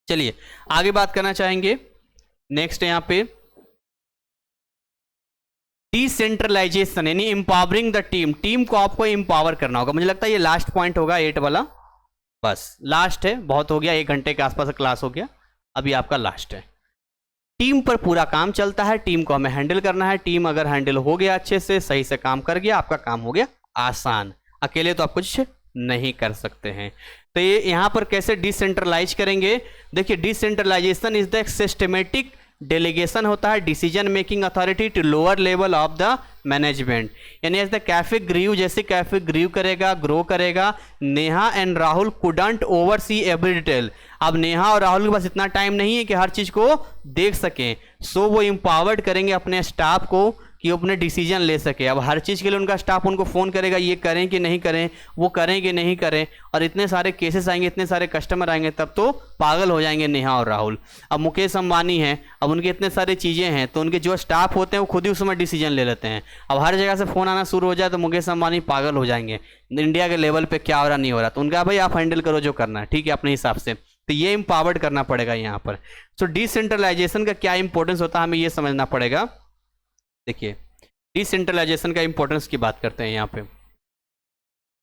चलिए आगे बात करना चाहेंगे। नेक्स्ट यहाँ पे डिसेंट्रलाइजेशन, यानी एम्पावरिंग द टीम। टीम को आपको एम्पावर करना होगा। मुझे लगता है ये लास्ट पॉइंट होगा 8 वाला, बस लास्ट है, बहुत हो गया, 1 घंटे के आसपास क्लास हो गया, अभी आपका लास्ट है। टीम पर पूरा काम चलता है, टीम को हमें हैंडल करना है। टीम अगर हैंडल हो गया अच्छे से, सही से काम कर गया, आपका काम हो गया आसान। अकेले तो आप कुछ नहीं कर सकते हैं। तो ये यहाँ पर कैसे डिसेंट्रलाइज करेंगे, देखिए decentralisation is the systematic delegation होता है decision making authority to lower level of the management. यानी एज द कैफे ग्रीव, जैसे कैफे ग्रीव करेगा, ग्रो करेगा, Neha and Rahul couldn't oversee every detail. अब नेहा और राहुल के पास इतना टाइम नहीं है कि हर चीज़ को देख सकें, सो वो एम्पावर्ड करेंगे अपने स्टाफ को कि वो अपने डिसीजन ले सके। अब हर चीज़ के लिए उनका स्टाफ उनको फ़ोन करेगा, ये करें कि नहीं करें, वो करें कि नहीं करें, और इतने सारे केसेस आएंगे, इतने सारे कस्टमर आएंगे, तब तो पागल हो जाएंगे नेहा और राहुल। अब मुकेश अंबानी हैं, अब उनके इतने सारे चीज़ें हैं, तो उनके जो स्टाफ होते हैं वो खुद ही उसमें डिसीजन ले लेते हैं। अब हर जगह से फ़ोन आना शुरू हो जाए तो मुकेश अंबानी पागल हो जाएंगे, इंडिया के लेवल पर क्या हो रहा नहीं हो रहा, तो उनका भाई आप हैंडल करो जो करना है, ठीक है, अपने हिसाब से। तो ये एम्पावर्ड करना पड़ेगा यहाँ पर। सो डिसेंट्रलाइजेशन का क्या इंपॉर्टेंस होता है, हमें ये समझना पड़ेगा। देखिए डिसेंट्रलाइजेशन का इंपॉर्टेंस की बात करते हैं यहाँ पे।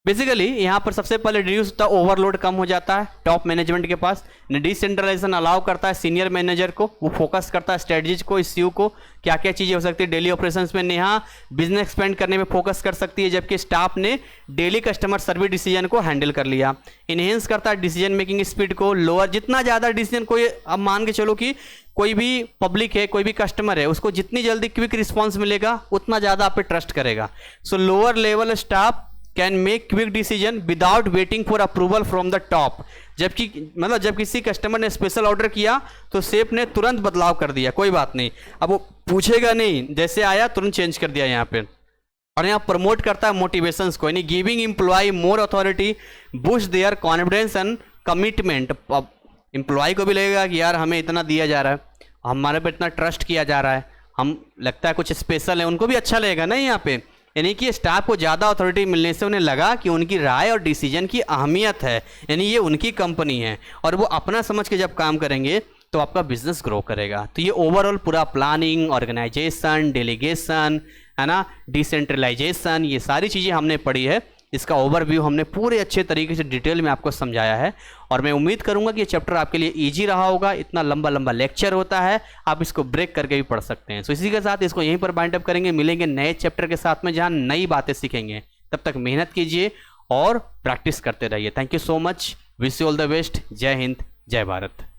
बेसिकली यहाँ पर सबसे पहले रिड्यूस होता है, ओवरलोड कम हो जाता है टॉप मैनेजमेंट के पास। डिसेंट्रलाइजेशन अलाउ करता है सीनियर मैनेजर को, वो फोकस करता है स्ट्रेटजीज को, इश्यू को, क्या क्या चीज़ें हो सकती है डेली ऑपरेशंस में। नेहा बिजनेस एक्सपेंड करने में फोकस कर सकती है, जबकि स्टाफ ने डेली कस्टमर सर्विस डिसीजन को हैंडल कर लिया। इनहेंस करता है डिसीजन मेकिंग स्पीड को, लोअर, जितना ज़्यादा डिसीजन कोई, अब मान के चलो कि कोई भी पब्लिक है, कोई भी कस्टमर है, उसको जितनी जल्दी क्विक रिस्पॉन्स मिलेगा उतना ज़्यादा आप पे ट्रस्ट करेगा। सो lower level staff can make quick decision without waiting for approval from the top. जबकि मतलब जब किसी कस्टमर ने स्पेशल ऑर्डर किया तो सेफ ने तुरंत बदलाव कर दिया, कोई बात नहीं, अब वो पूछेगा नहीं, जैसे आया तुरंत चेंज कर दिया यहाँ पे। और यहाँ प्रमोट करता है मोटिवेशंस को, यानी giving employee more authority boost their confidence and commitment. अब एम्प्लॉय को भी लगेगा कि यार हमें इतना दिया जा रहा है, हमारे पे इतना ट्रस्ट किया जा रहा है, हम लगता है कुछ स्पेशल है, उनको भी अच्छा लगेगा ना यहाँ पे। यानी कि स्टाफ को ज़्यादा अथॉरिटी मिलने से उन्हें लगा कि उनकी राय और डिसीजन की अहमियत है, यानी ये उनकी कंपनी है और वो अपना समझ के जब काम करेंगे तो आपका बिजनेस ग्रो करेगा। तो ये ओवरऑल पूरा प्लानिंग, ऑर्गेनाइजेशन, डेलीगेशन है ना, डिसेंट्रलाइजेशन, ये सारी चीज़ें हमने पढ़ी है। इसका ओवरव्यू हमने पूरे अच्छे तरीके से डिटेल में आपको समझाया है और मैं उम्मीद करूंगा कि ये चैप्टर आपके लिए इजी रहा होगा। इतना लंबा लंबा लेक्चर होता है, आप इसको ब्रेक करके भी पढ़ सकते हैं। सो इसी के साथ इसको यहीं पर बाइंड अप करेंगे, मिलेंगे नए चैप्टर के साथ में जहां नई बातें सीखेंगे। तब तक मेहनत कीजिए और प्रैक्टिस करते रहिए। Thank you so much, wish you all the best. जय हिंद, जय भारत।